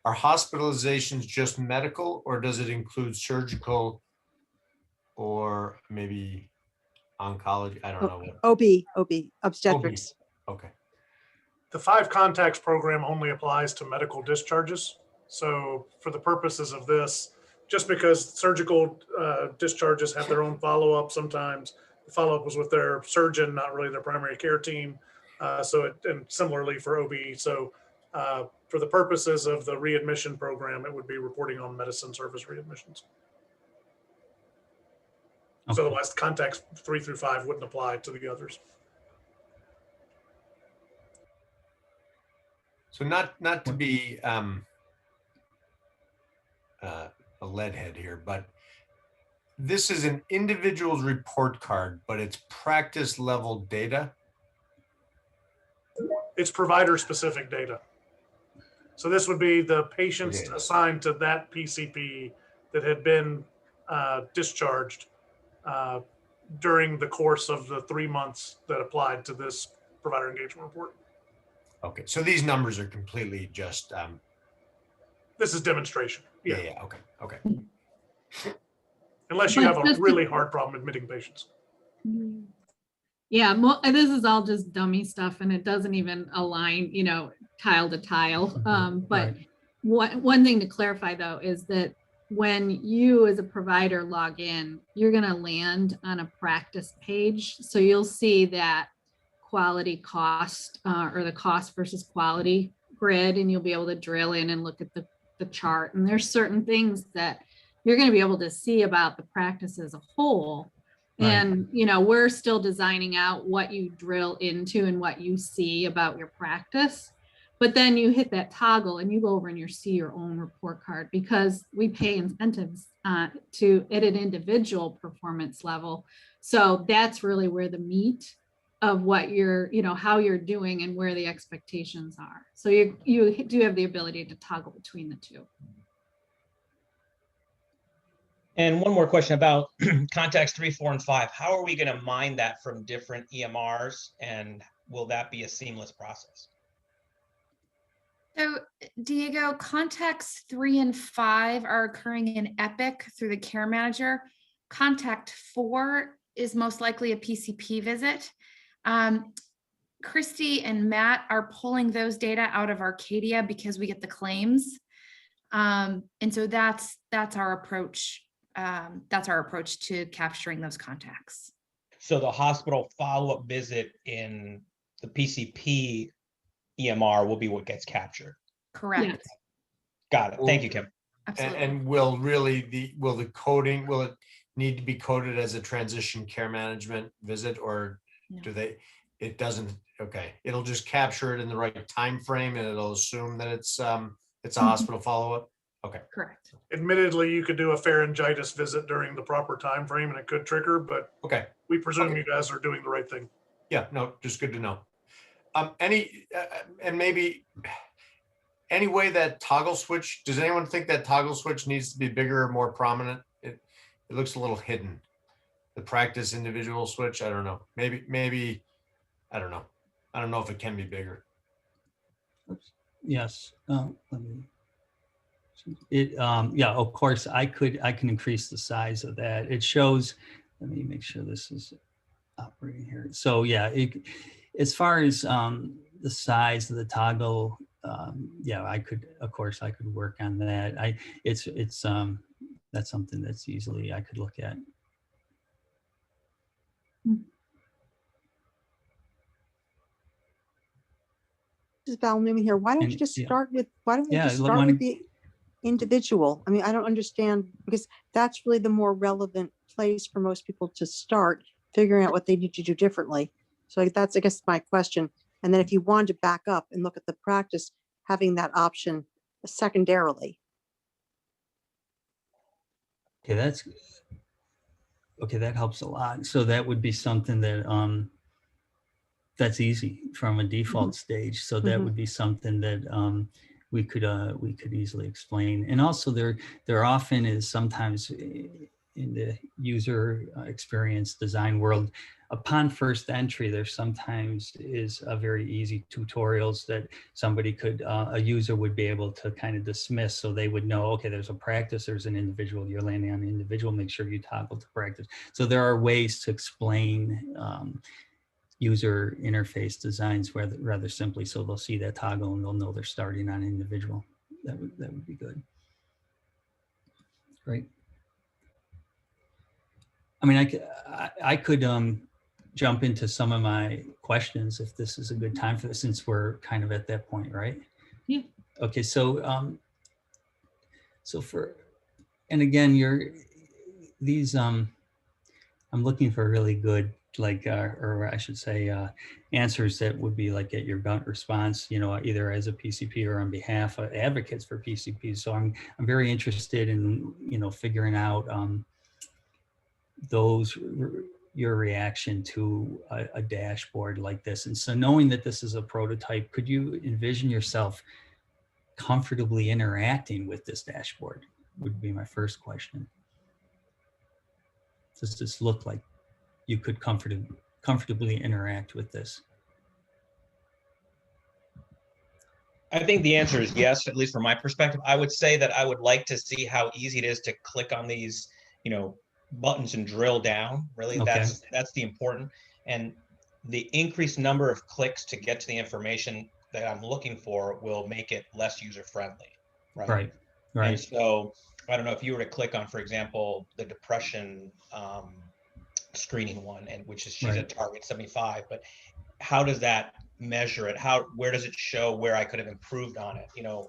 Are hospitalizations just medical, or does it include surgical or maybe oncology? I don't know. OB, obstetrics. OB. Okay. The 5 contacts program only applies to medical discharges. So for the purposes of this, just because surgical discharges have their own follow-up, sometimes the follow-up was with their surgeon, not really their primary care team. And similarly for OB. So for the purposes of the readmission program, it would be reporting on medicine service readmissions. Okay. So otherwise, contacts 3 through 5 wouldn't apply to the others. So not to be a lead head here, but this is an individual's report card, but it's practice level data. It's provider specific data. So this would be the patients assigned to that PCP that had been discharged during the course of the 3 months that applied to this provider engagement report. Okay, so these numbers are completely just. This is demonstration. Yeah. Okay. Unless you have a really hard problem admitting patients. Yeah, this is all just dummy stuff, and it doesn't even align, tile to tile. But one thing to clarify though is that when you as a provider log in, you're going to land on a practice page. So you'll see that quality cost or the cost versus quality grid, and you'll be able to drill in and look at the chart. And there's certain things that you're going to be able to see about the practice as a whole. Right. And, we're still designing out what you drill into and what you see about your practice. But then you hit that toggle and you go over and you see your own report card, because we pay incentives to at an individual performance level. So that's really where the meat of what you're, how you're doing and where the expectations are. So you do have the ability to toggle between the two. And one more question about contacts 3, 4, and 5. How are we going to mine that from different EMRs, and will that be a seamless process? So Diego, contacts 3 and 5 are occurring in Epic through the care manager. Contact 4 is most likely a PCP visit. Christy and Matt are pulling those data out of Arcadia because we get the claims. And so that's our approach. That's our approach to capturing those contacts. So the hospital follow-up visit in the PCP EMR will be what gets captured. Correct. Yes. Got it. Thank you, Kim. Absolutely. And will the coding, will it need to be coded as a transition care management visit, or No. it doesn't, okay. It'll just capture it in the right time frame, and it'll assume that it's a hospital follow-up. Okay. Correct. Admittedly, you could do a pharyngitis visit during the proper time frame and it could trigger, but Okay. we presume Okay. you guys are doing the right thing. Yeah, no, just good to know. And maybe any way that toggle switch, does anyone think that toggle switch needs to be bigger or more prominent? It looks a little hidden. The practice individual switch, I don't know. Maybe, I don't know. I don't know if it can be bigger. Yes. Let me. Yeah, of course, I can increase the size of that. It shows, let me make sure this is operating here. So yeah, as far as the size of the toggle, yeah, I could, of course, I could work on that. That's something that's easily I could look at. Just Val Newman here. Why don't you And, just yeah. start with, why don't we Yeah, just look, start when- with the individual? I mean, I don't understand, because that's really the more relevant place for most people to start figuring out what they need to do differently. So that's, I guess, my question. And then if you wanted to back up and look at the practice, having that option secondarily. Okay, that helps a lot. So that would be something that that's easy from a default stage. So that would be something that we could easily explain. And also there often is sometimes in the user experience design world, upon first entry, there sometimes is a very easy tutorials that somebody could, a user would be able to kind of dismiss. So they would know, okay, there's a practice, there's an individual, you're landing on an individual, make sure you toggle to practice. So there are ways to explain user interface designs rather simply. So they'll see that toggle and they'll know they're starting on individual. That would be good. Great. I mean, I could jump into some of my questions if this is a good time for this, since we're kind of at that point, right? Yeah. Okay, so and again, these I'm looking for really good, like, or I should say, answers that would be like at your gut response, you know, either as a PCP or on behalf of advocates for PCPs. So I'm very interested in, you know, figuring out your reaction to a dashboard like this. And so knowing that this is a prototype, could you envision yourself comfortably interacting with this dashboard? Would be my first question. Does this look like you could comfortably interact with this? I think the answer is yes, at least from my perspective. I would say that I would like to see how easy it is to click on these, you know, buttons and drill down. Really, Okay. that's the important. And the increased number of clicks to get to the information that I'm looking for will make it less user friendly. Right. And so I don't know if you were to click on, for example, the depression screening one, and which is she's at target 75, but how does that measure it? Where does it show where I could have improved on it? You know,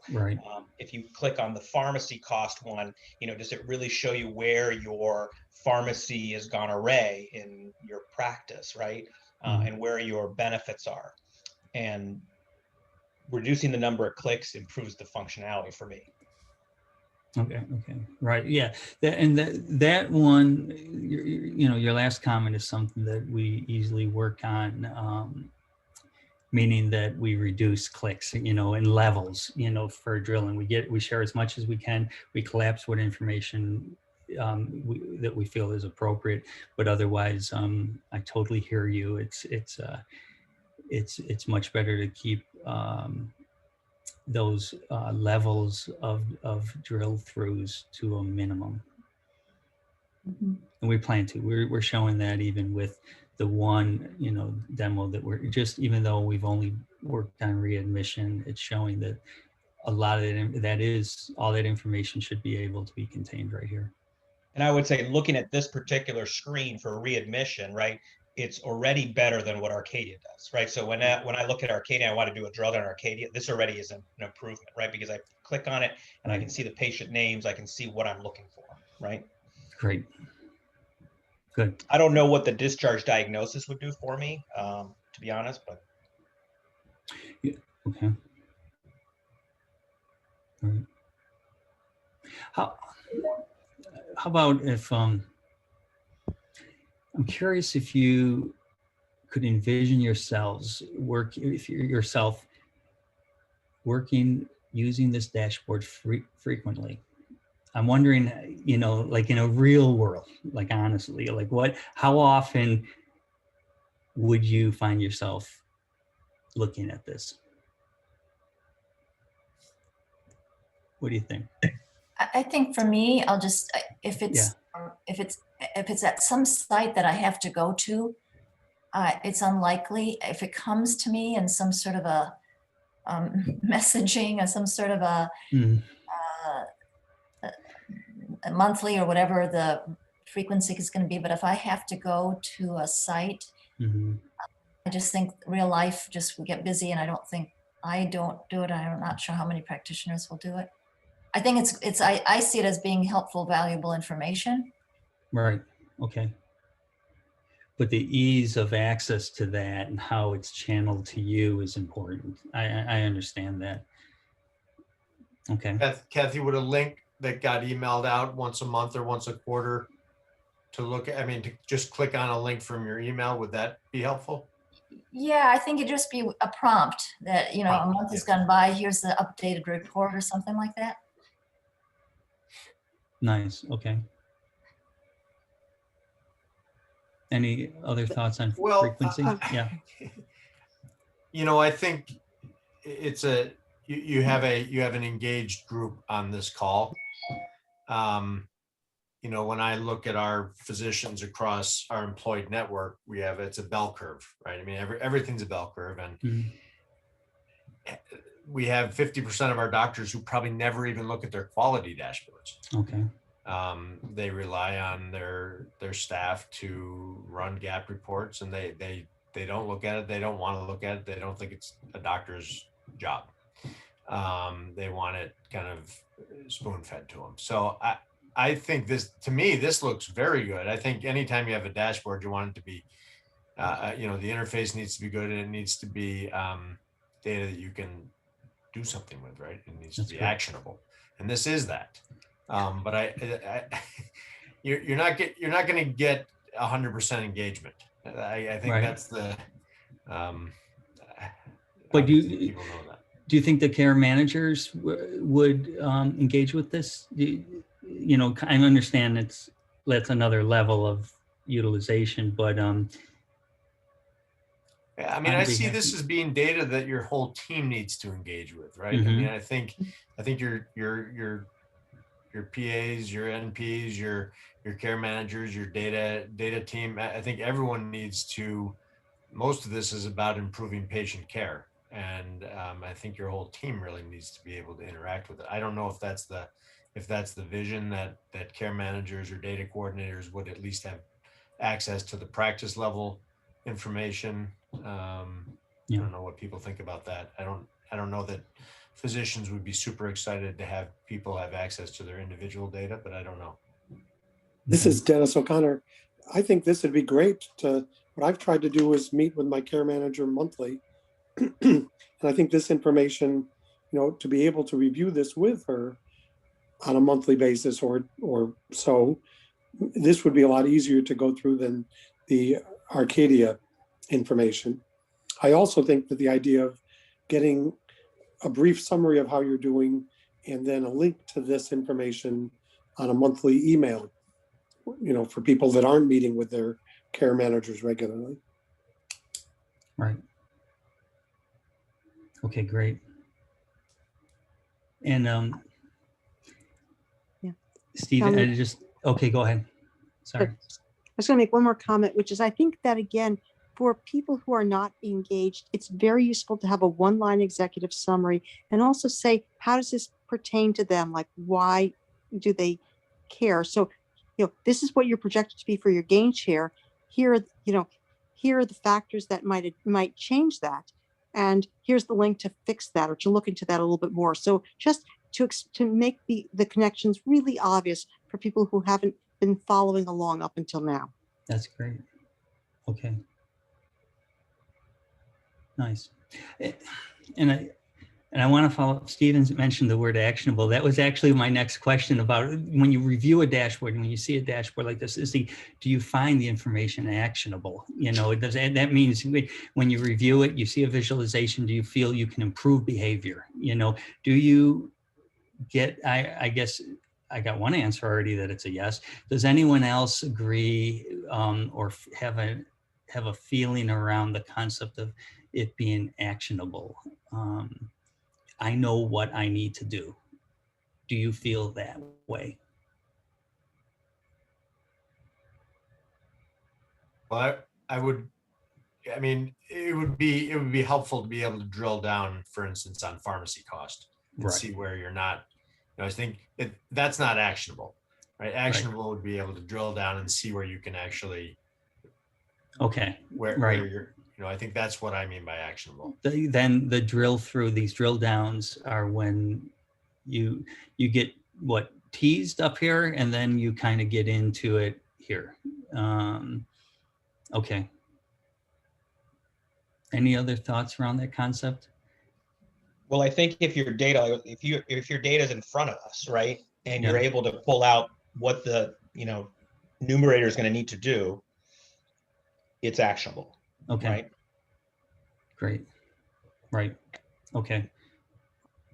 if you click on the pharmacy cost one, you know, does it really show you where your pharmacy has gone array in your practice, right? And where your benefits are? And reducing the number of clicks improves the functionality for me. Okay. Right. Yeah. That one, you know, your last comment is something that we easily work on, meaning that we reduce clicks, you know, in levels, you know, for drilling. We share as much as we can. We collapse what information that we feel is appropriate, but otherwise, I totally hear you. It's much better to keep those levels of drill throughs to a minimum. And we plan to. We're showing that even with the one, you know, demo that we're just, even though we've only worked on readmission, it's showing that a lot of it, all that information should be able to be contained right here. And I would say, looking at this particular screen for readmission, right, it's already better than what Arcadia does, right? So when I look at Arcadia, I want to do a drill down Arcadia. This already is an improvement, right? Because I click on it and I can see the patient names. I can see what I'm looking for, right? Great. Good. I don't know what the discharge diagnosis would do for me, to be honest, but. Yeah. Okay. All right. How about if I'm curious if you could envision yourself working using this dashboard frequently. I'm wondering, you know, like in a real world, like honestly, like how often would you find yourself looking at this? What do you think? I think for me, I'll just, if it's at some site that I have to go to, it's unlikely. If it comes to me in some sort of a messaging or some sort of a Mhm. monthly or whatever the frequency is going to be. But if I have to go to a site, Mhm. I just think real life just will get busy, and I don't do it. I'm not sure how many practitioners will do it. I think I see it as being helpful, valuable information. Right. Okay. But the ease of access to that and how it's channeled to you is important. I understand that. Okay. Kathy, would a link that got emailed out once a month or once a quarter to look at, I mean, to just click on a link from your email, would that be helpful? Yeah, I think it'd just be a prompt that, a month has gone by, here's the updated report or something like that. Nice. Okay. Any other thoughts on frequency? Yeah. I think it's you have an engaged group on this call. When I look at our physicians across our employed network, it's a bell curve, right? I mean, everything's a bell curve, and we have 50% of our doctors who probably never even look at their quality dashboards. Okay. They rely on their staff to run gap reports, and they don't look at it. They don't want to look at it. They don't think it's a doctor's job. They want it kind of spoon-fed to them. So I think this looks very good. I think anytime you have a dashboard, you want it to be, the interface needs to be good, and it needs to be data that you can do something with, right? It needs to be actionable, and this is that. But you're not going to get 100% engagement. I think that's the. But people know that. Do you think the care managers would engage with this? I understand that's another level of utilization, but I mean, I see this as being data that your whole team needs to engage with, right? I mean, I think your PAs, your NPs, your care managers, your data team. I think everyone needs to. Most of this is about improving patient care, and I think your whole team really needs to be able to interact with it. I don't know if that's the vision that care managers or data coordinators would at least have access to the practice level information. I don't know what people think about that. I don't know that physicians would be super excited to have people have access to their individual data, but I don't know. This is Dennis O'Connor. I think this would be great. What I've tried to do is meet with my care manager monthly. And I think this information, to be able to review this with her on a monthly basis or so, this would be a lot easier to go through than the Arcadia information. I also think that the idea of getting a brief summary of how you're doing and then a link to this information on a monthly email, for people that aren't meeting with their care managers regularly. Right. Okay, great. And Steve, okay, go ahead. Sorry. I was going to make one more comment, which is I think that, again, for people who are not engaged, it's very useful to have a one-line executive summary and also say, how does this pertain to them? Like, why do they care? So, this is what you're projected to be for your gain share. Here are the factors that might change that. And here's the link to fix that or to look into that a little bit more. So just to make the connections really obvious for people who haven't been following along up until now. That's great. Okay. Nice. And I want to follow up. Stevens mentioned the word actionable. That was actually my next question about when you review a dashboard, when you see a dashboard like this, do you find the information actionable? That means when you review it, you see a visualization, do you feel you can improve behavior? Do you get, I guess I got one answer already that it's a yes. Does anyone else agree or have a feeling around the concept of it being actionable? I know what I need to do. Do you feel that way? Well, I would, I mean, it would be helpful to be able to drill down, for instance, on pharmacy cost and Right. see where you're not. I think that's not actionable, right? Actionable would be able to drill down and see where you can actually. Okay. Where you're, I think that's what I mean by actionable. Then the drill through, these drill downs are when you get what teased up here, and then you kind of get into it here. Okay. Any other thoughts around that concept? Well, I think if your data is in front of us, right, and you're able to pull out what the numerator is going to need to do, it's actionable. Okay. Right. Great. Right. Okay.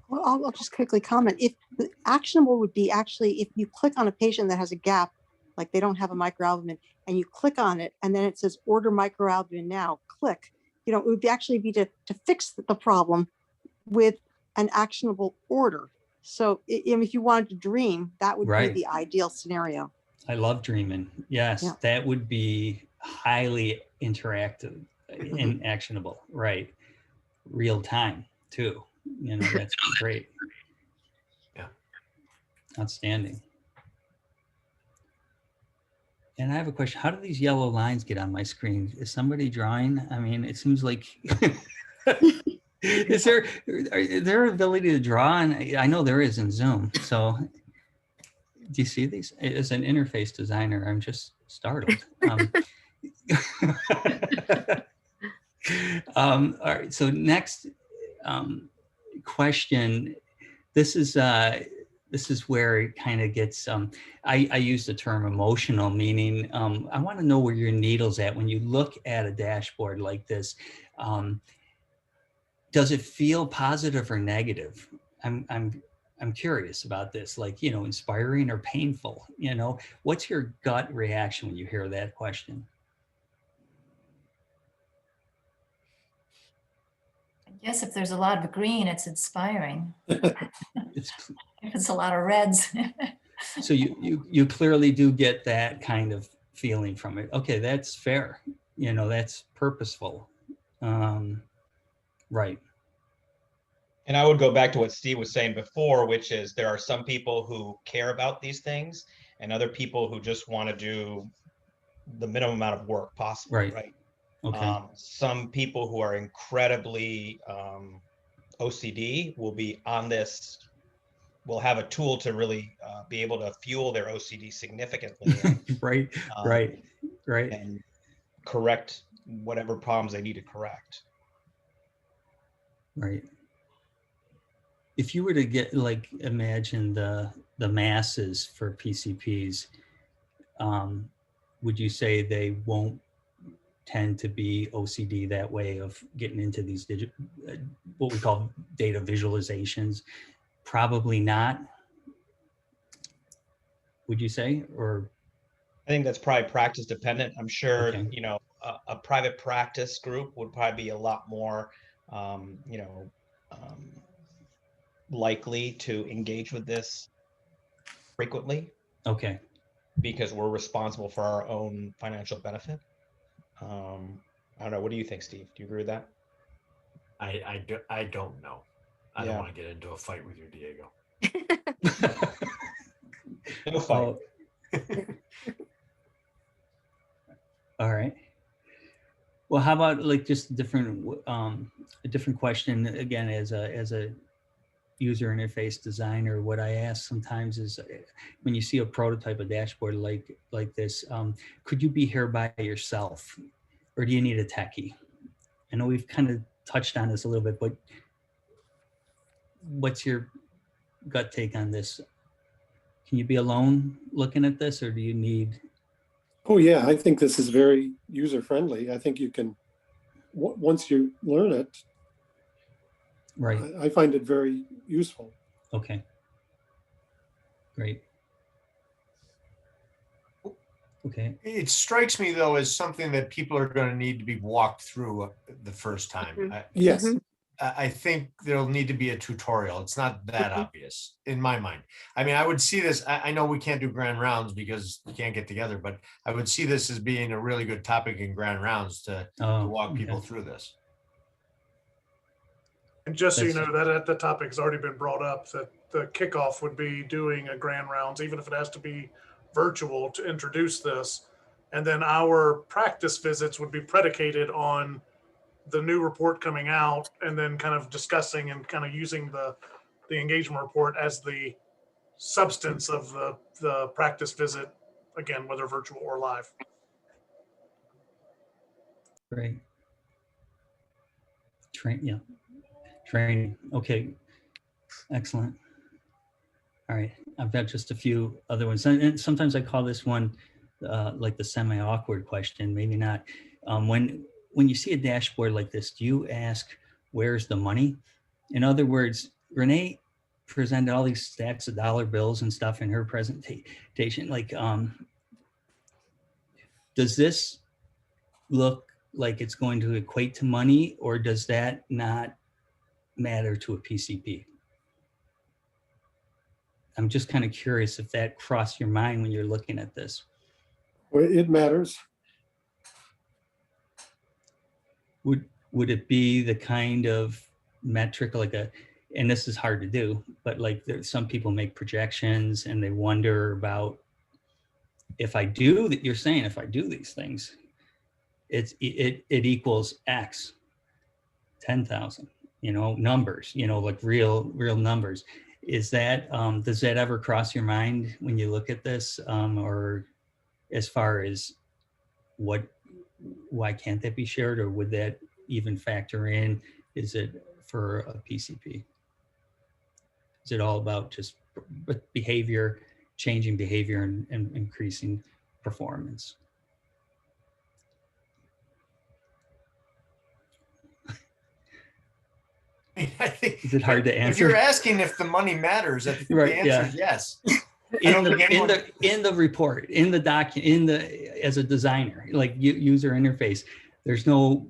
Well, I'll just quickly comment. If the actionable would be actually if you click on a patient that has a gap, like they don't have a microalbumin, and you click on it, and then it says order microalbumin now, click. It would actually be to fix the problem with an actionable order. So if you wanted to dream, that would be the ideal scenario. I love dreaming. Yes, that would be highly interactive and actionable. Right. Real time too. That's great. Yeah. Outstanding. And I have a question. How do these yellow lines get on my screen? Is somebody drawing? I mean, it seems like, is there ability to draw? And I know there is in Zoom. So do you see these? As an interface designer, I'm just startled. All right. So next question. This is where it kind of gets, I use the term emotional, meaning I want to know where your needle's at when you look at a dashboard like this. Does it feel positive or negative? I'm curious about this, like, inspiring or painful, what's your gut reaction when you hear that question? I guess if there's a lot of green, it's inspiring. If it's a lot of reds. So you clearly do get that kind of feeling from it. Okay, that's fair. That's purposeful. Right. And I would go back to what Steve was saying before, which is there are some people who care about these things and other people who just want to do the minimum amount of work possible. Right. Okay. Some people who are incredibly OCD will be on this, will have a tool to really be able to fuel their OCD significantly. Right. And correct whatever problems they need to correct. Right. If you were to get, imagine the masses for PCPs, would you say they won't tend to be OCD that way of getting into these what we call data visualizations? Probably not. Would you say? Or I think that's probably practice dependent. I'm sure, okay. A private practice group would probably be a lot more, likely to engage with this frequently. Okay. Because we're responsible for our own financial benefit. I don't know. What do you think, Steve? Do you agree with that? I don't know. I don't want to get into a fight with you, Diego. No fight. All right. Well, how about just a different question again, as a user interface designer? What I ask sometimes is, when you see a prototype, a dashboard like this, could you be here by yourself, or do you need a techie? I know we've kind of touched on this a little bit, but what's your gut take on this? Can you be alone looking at this, or do you need? Oh yeah, I think this is very user friendly. I think you can, once you learn it, right. I find it very useful. Okay. Great. Okay. It strikes me though as something that people are going to need to be walked through the first time. Yes. I think there'll need to be a tutorial. It's not that obvious in my mind. I mean, I would see this, I know we can't do grand rounds because you can't get together, but I would see this as being a really good topic in grand rounds to walk people through this. And just so you know, that the topic has already been brought up, that the kickoff would be doing a grand rounds, even if it has to be virtual, to introduce this. And then our practice visits would be predicated on the new report coming out, and then kind of discussing and kind of using the engagement report as the substance of the practice visit, again, whether virtual or live. Great. Training. Okay. Excellent. All right. I've got just a few other ones. And sometimes I call this one like the semi-awkward question, maybe not. When you see a dashboard like this, do you ask, where's the money? In other words, Renee presented all these stacks of dollar bills and stuff in her presentation. Like, does this look like it's going to equate to money, or does that not matter to a PCP? I'm just kind of curious if that crossed your mind when you're looking at this. Well, it matters. Would it be the kind of metric like and this is hard to do, but like some people make projections and they wonder about, if I do that, you're saying if I do these things, it equals X, 10,000, numbers, like real numbers. Is that, does that ever cross your mind when you look at this, or as far as why can't that be shared, or would that even factor in? Is it for a PCP? Is it all about just behavior, changing behavior and increasing performance? I think, is it hard to answer? If you're asking if the money matters, I think the answer is yes. In the report, in the document, as a designer, like user interface, there's no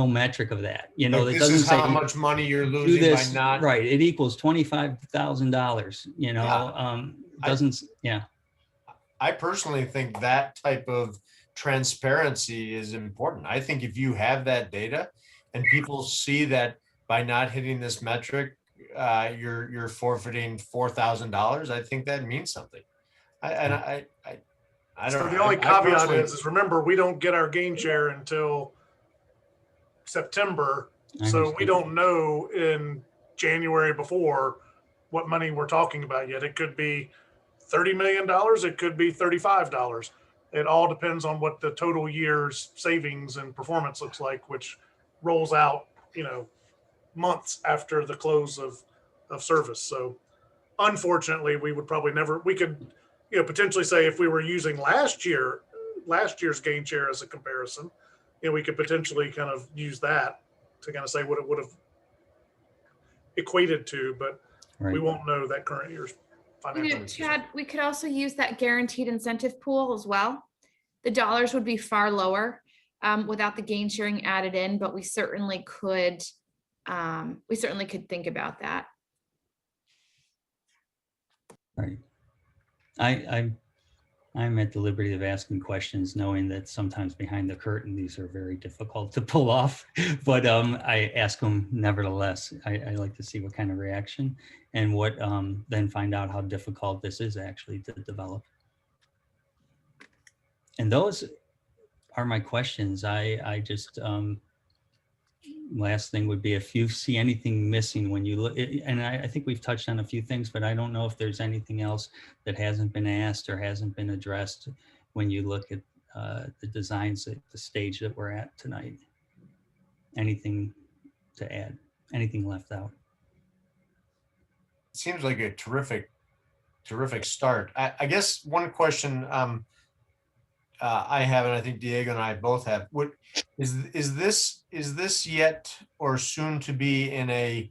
metric of that. That this doesn't is say how much money you're losing by not. Right, it equals $25,000. Doesn't. I personally think that type of transparency is important. I think if you have that data, and people see that by not hitting this metric, you're forfeiting $4,000. I think that means something. I don't know. The only caveat is remember, we don't get our gain share until September, so we don't know in January before what money we're talking about yet. It could be $30 million. It could be $35. It all depends on what the total year's savings and performance looks like, which rolls out, months after the close of service. So unfortunately, we would probably never, we could, potentially say if we were using last year's gain share as a comparison, we could potentially kind of use that to kind of say what it would have equated to, but we won't know that current year's financial. Chad, we could also use that guaranteed incentive pool as well. The dollars would be far lower without the gain sharing added in, but we certainly could think about that. Right. I'm at the liberty of asking questions, knowing that sometimes behind the curtain, these are very difficult to pull off, but I ask them nevertheless. I like to see what kind of reaction and what then find out how difficult this is actually to develop. And those are my questions. I just, last thing would be if you see anything missing when you look, and I think we've touched on a few things, but I don't know if there's anything else that hasn't been asked or hasn't been addressed when you look at the designs at the stage that we're at tonight. Anything to add? Anything left out? It seems like a terrific start. I guess one question I have, and I think Diego and I both have, what is this yet or soon to be in a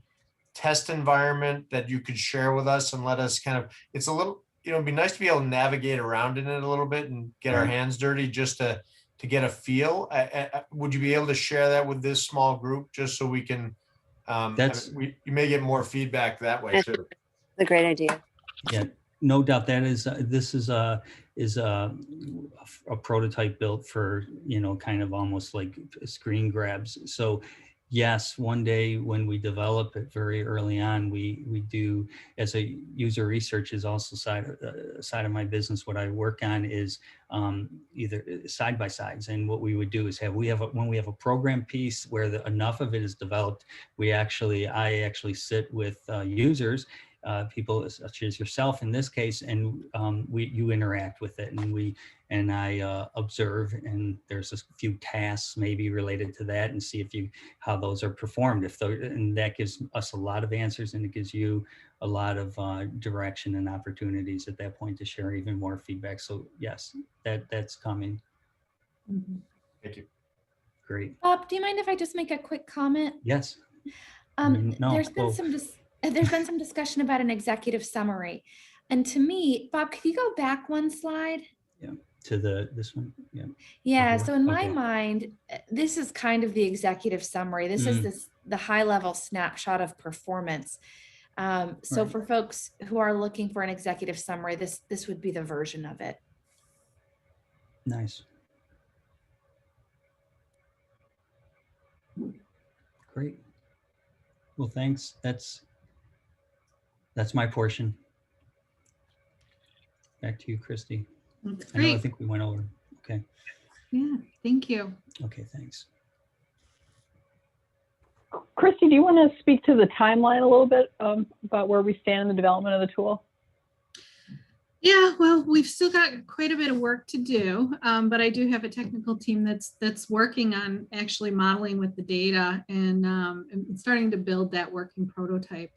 test environment that you could share with us and let us kind of, it's a little, it'd be nice to be able to navigate around in it a little bit and get our hands dirty just to get a feel. Would you be able to share that with this small group just so we can That's- you may get more feedback that way too. A great idea. Yeah, no doubt. That is, this is a prototype built for, kind of almost like screen grabs. So yes, one day when we develop it very early on, we do, as a user research is also side of my business. What I work on is either side by sides. And what we would do is when we have a program piece where enough of it is developed, I actually sit with users, people such as yourself in this case, and you interact with it, and I observe, and there's a few tasks maybe related to that, and see how those are performed. And that gives us a lot of answers, and it gives you a lot of direction and opportunities at that point to share even more feedback. So yes, that's coming. Thank you. Great. Bob, do you mind if I just make a quick comment? Yes. No. There's been some discussion about an executive summary. And to me, Bob, could you go back one slide? Yeah. To this one. Yeah. Yeah. So in my Okay. mind, this is kind of the executive summary. This is the high level snapshot of performance. So Right. for folks who are looking for an executive summary, this would be the version of it. Nice. Great. Well, thanks. That's my portion. Back to you, Christy. That's I know, I great. think we went over. Okay. Yeah, thank you. Okay, thanks. Christy, do you want to speak to the timeline a little bit about where we stand in the development of the tool? Yeah, well, we've still got quite a bit of work to do, but I do have a technical team that's working on actually modeling with the data and starting to build that working prototype.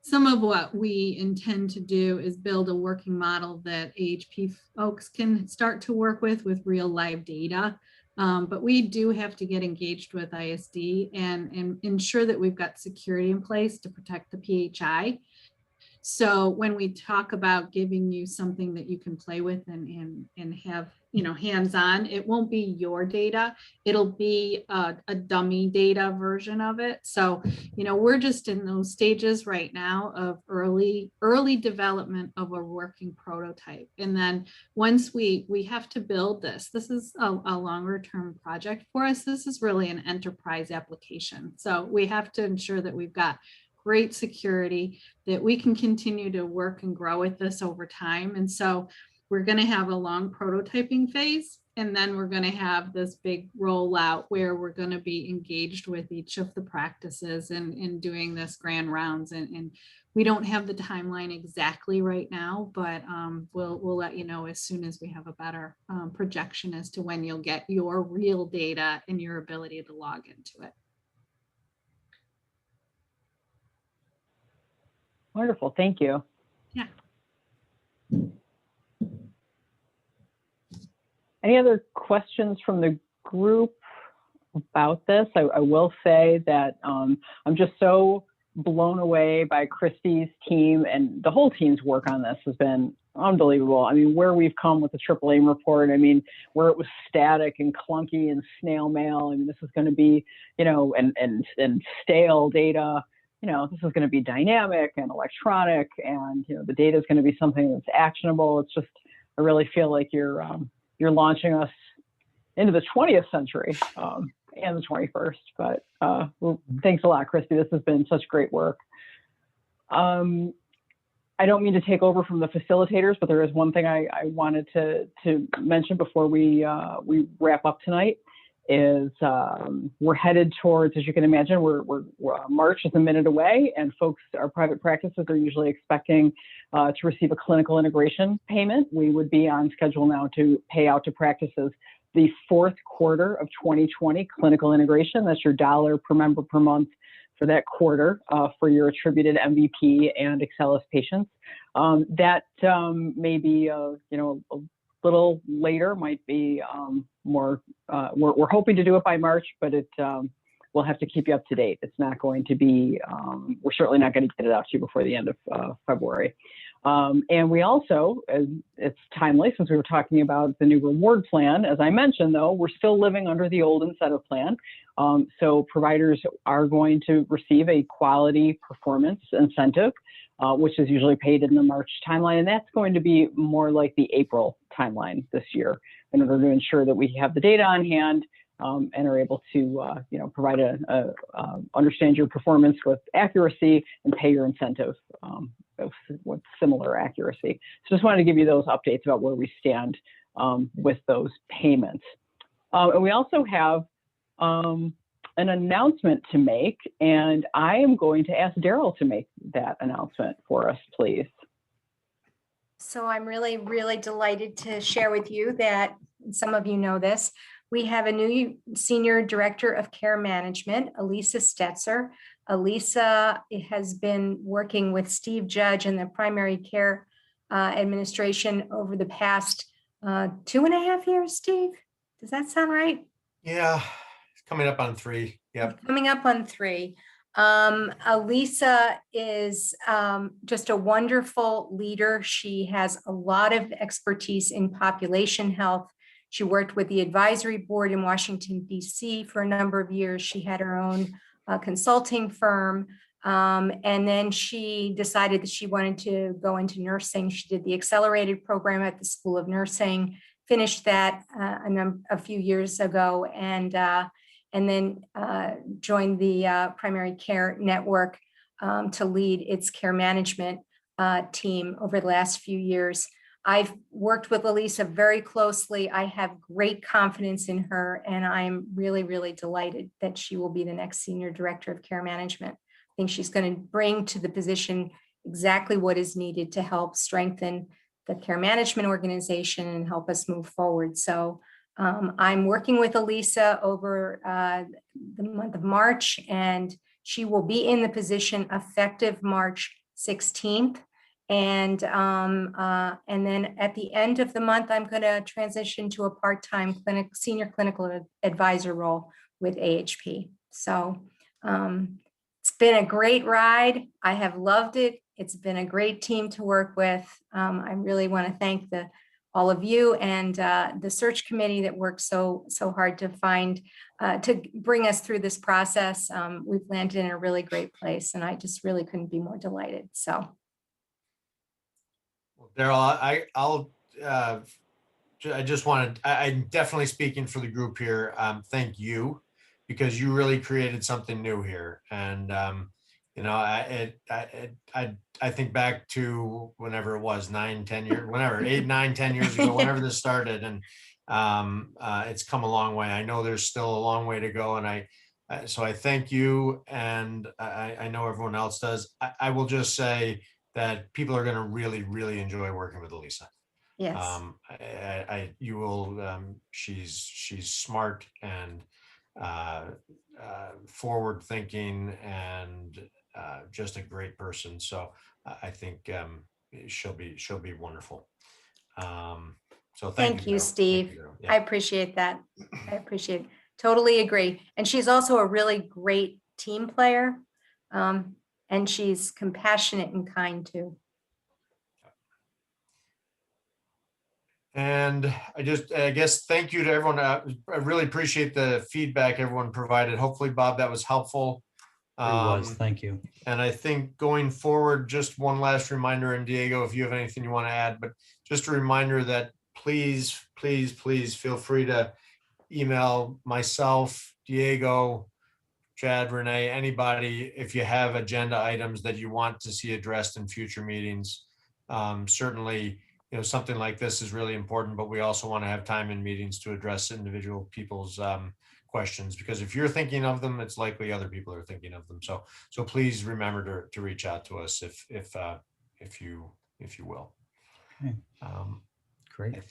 Some of what we intend to do is build a working model that AHP folks can start to work with real live data. But we do have to get engaged with ISD and ensure that we've got security in place to protect the PHI. So when we talk about giving you something that you can play with and have, hands-on, it won't be your data. It'll be a dummy data version of it. So, we're just in those stages right now of early development of a working prototype. And then once we have to build this is a longer term project for us. This is really an enterprise application. So we have to ensure that we've got great security, that we can continue to work and grow with this over time. And so we're going to have a long prototyping phase, and then we're going to have this big rollout where we're going to be engaged with each of the practices and doing this grand rounds. And we don't have the timeline exactly right now, but we'll let you know as soon as we have a better projection as to when you'll get your real data and your ability to log into it. Wonderful, thank you. Yeah. Any other questions from the group about this? I will say that I'm just so blown away by Christy's team, and the whole team's work on this has been unbelievable. I mean, where we've come with the triple aim report, I mean, where it was static and clunky and snail mail, I mean, this is going to be, and stale data. This is going to be dynamic and electronic, and the data is going to be something that's actionable. It's just, I really feel like you're launching us into the 20th century and the 21st. But well, thanks a lot, Christy. This has been such great work. I don't mean to take over from the facilitators, but there is one thing I wanted to mention before we wrap up tonight. Is we're headed towards, as you can imagine, we're March is a minute away, and our private practices are usually expecting to receive a clinical integration payment. We would be on schedule now to pay out to practices the fourth quarter of 2020 clinical integration. That's your $1 per member per month for that quarter for your attributed MVP and Excelis patients. That may be a little later, might be more, we're hoping to do it by March, but we'll have to keep you up to date. It's not going to be, we're certainly not going to get it out to you before the end of February. And we also, it's timely since we were talking about the new reward plan. As I mentioned, though, we're still living under the old incentive plan. So providers are going to receive a quality performance incentive, which is usually paid in the March timeline. And that's going to be more like the April timeline this year in order to ensure that we have the data on hand and are able to provide understand your performance with accuracy and pay your incentive with similar accuracy. So just wanted to give you those updates about where we stand with those payments. And we also have an announcement to make, and I am going to ask Daryl to make that announcement for us, please. So I'm really, really delighted to share with you that some of you know this. We have a new Senior Director of Care Management, Elisa Stetzer. Elisa has been working with Steve Judge in the primary care administration over the past 2.5 years, Steve? Does that sound right? Yeah, it's coming up on 3. Yep. Coming up on 3. Elisa is just a wonderful leader. She has a lot of expertise in population health. She worked with the advisory board in Washington, D.C. for a number of years. She had her own consulting firm. And then she decided that she wanted to go into nursing. She did the accelerated program at the School of Nursing, finished that a few years ago, and then joined the primary care network to lead its care management team over the last few years. I've worked with Elisa very closely. I have great confidence in her, and I'm really, really delighted that she will be the next Senior Director of Care Management. I think she's going to bring to the position exactly what is needed to help strengthen the care management organization and help us move forward. So I'm working with Elisa over the month of March, and she will be in the position effective March 16th. And then at the end of the month, I'm going to transition to a part-time senior clinical advisor role with AHP. So it's been a great ride. I have loved it. It's been a great team to work with. I really want to thank all of you and the search committee that worked so hard to bring us through this process. We've landed in a really great place, and I just really couldn't be more delighted. So. Daryl, I just wanted, I'm definitely speaking for the group here. Thank you, because you really created something new here. And, I think back to whenever it was 9-10 years, whenever 8-9-10 years ago, whenever this started, and it's come a long way. I know there's still a long way to go. And so I thank you. And I know everyone else does. I will just say that people are going to really, really enjoy working with Elisa. Yes. You will. She's smart and forward thinking and just a great person. So I think she'll be wonderful. So thank you, Steve. Thank you, yeah. I appreciate that. I appreciate it. Totally agree. And she's also a really great team player. And she's compassionate and kind too. And I guess thank you to everyone. I really appreciate the feedback everyone provided. Hopefully, Bob, that was helpful. It was. Thank you. And I think going forward, just one last reminder, and Diego, if you have anything you want to add, but just a reminder that please feel free to email myself, Diego, Chad, Renee, anybody, if you have agenda items that you want to see addressed in future meetings. Certainly, something like this is really important, but we also want to have time in meetings to address individual people's questions, because if you're thinking of them, it's likely other people are thinking of them. So please remember to reach out to us if you will. Okay. Great. I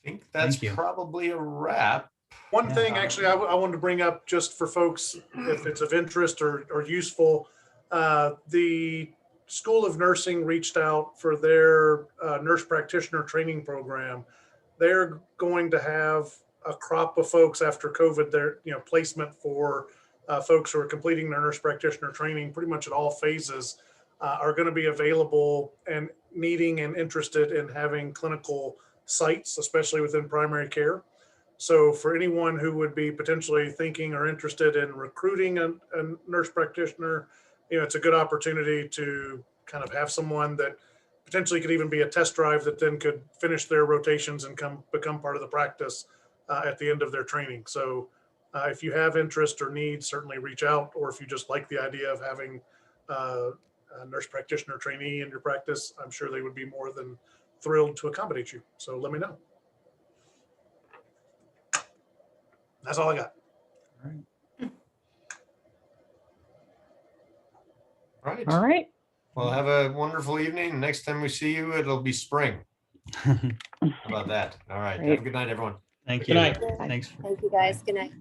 think that's probably a wrap. One thing actually I wanted to bring up just for folks, if it's of interest or useful, the School of Nursing reached out for their nurse practitioner training program. They're going to have a crop of folks after COVID, their placement for folks who are completing their nurse practitioner training pretty much at all phases are going to be available and needing and interested in having clinical sites, especially within primary care. So for anyone who would be potentially thinking or interested in recruiting a nurse practitioner, it's a good opportunity to kind of have someone that potentially could even be a test drive that then could finish their rotations and become part of the practice at the end of their training. So if you have interest or need, certainly reach out, or if you just like the idea of having a nurse practitioner trainee in your practice, I'm sure they would be more than thrilled to accommodate you. So let me know. That's all I got. All right. All right. Well, have a wonderful evening. Next time we see you, it'll be spring. How about that? All right. Have a good night, everyone. Thank Good you. night. Thanks. Thank you, guys. Good night.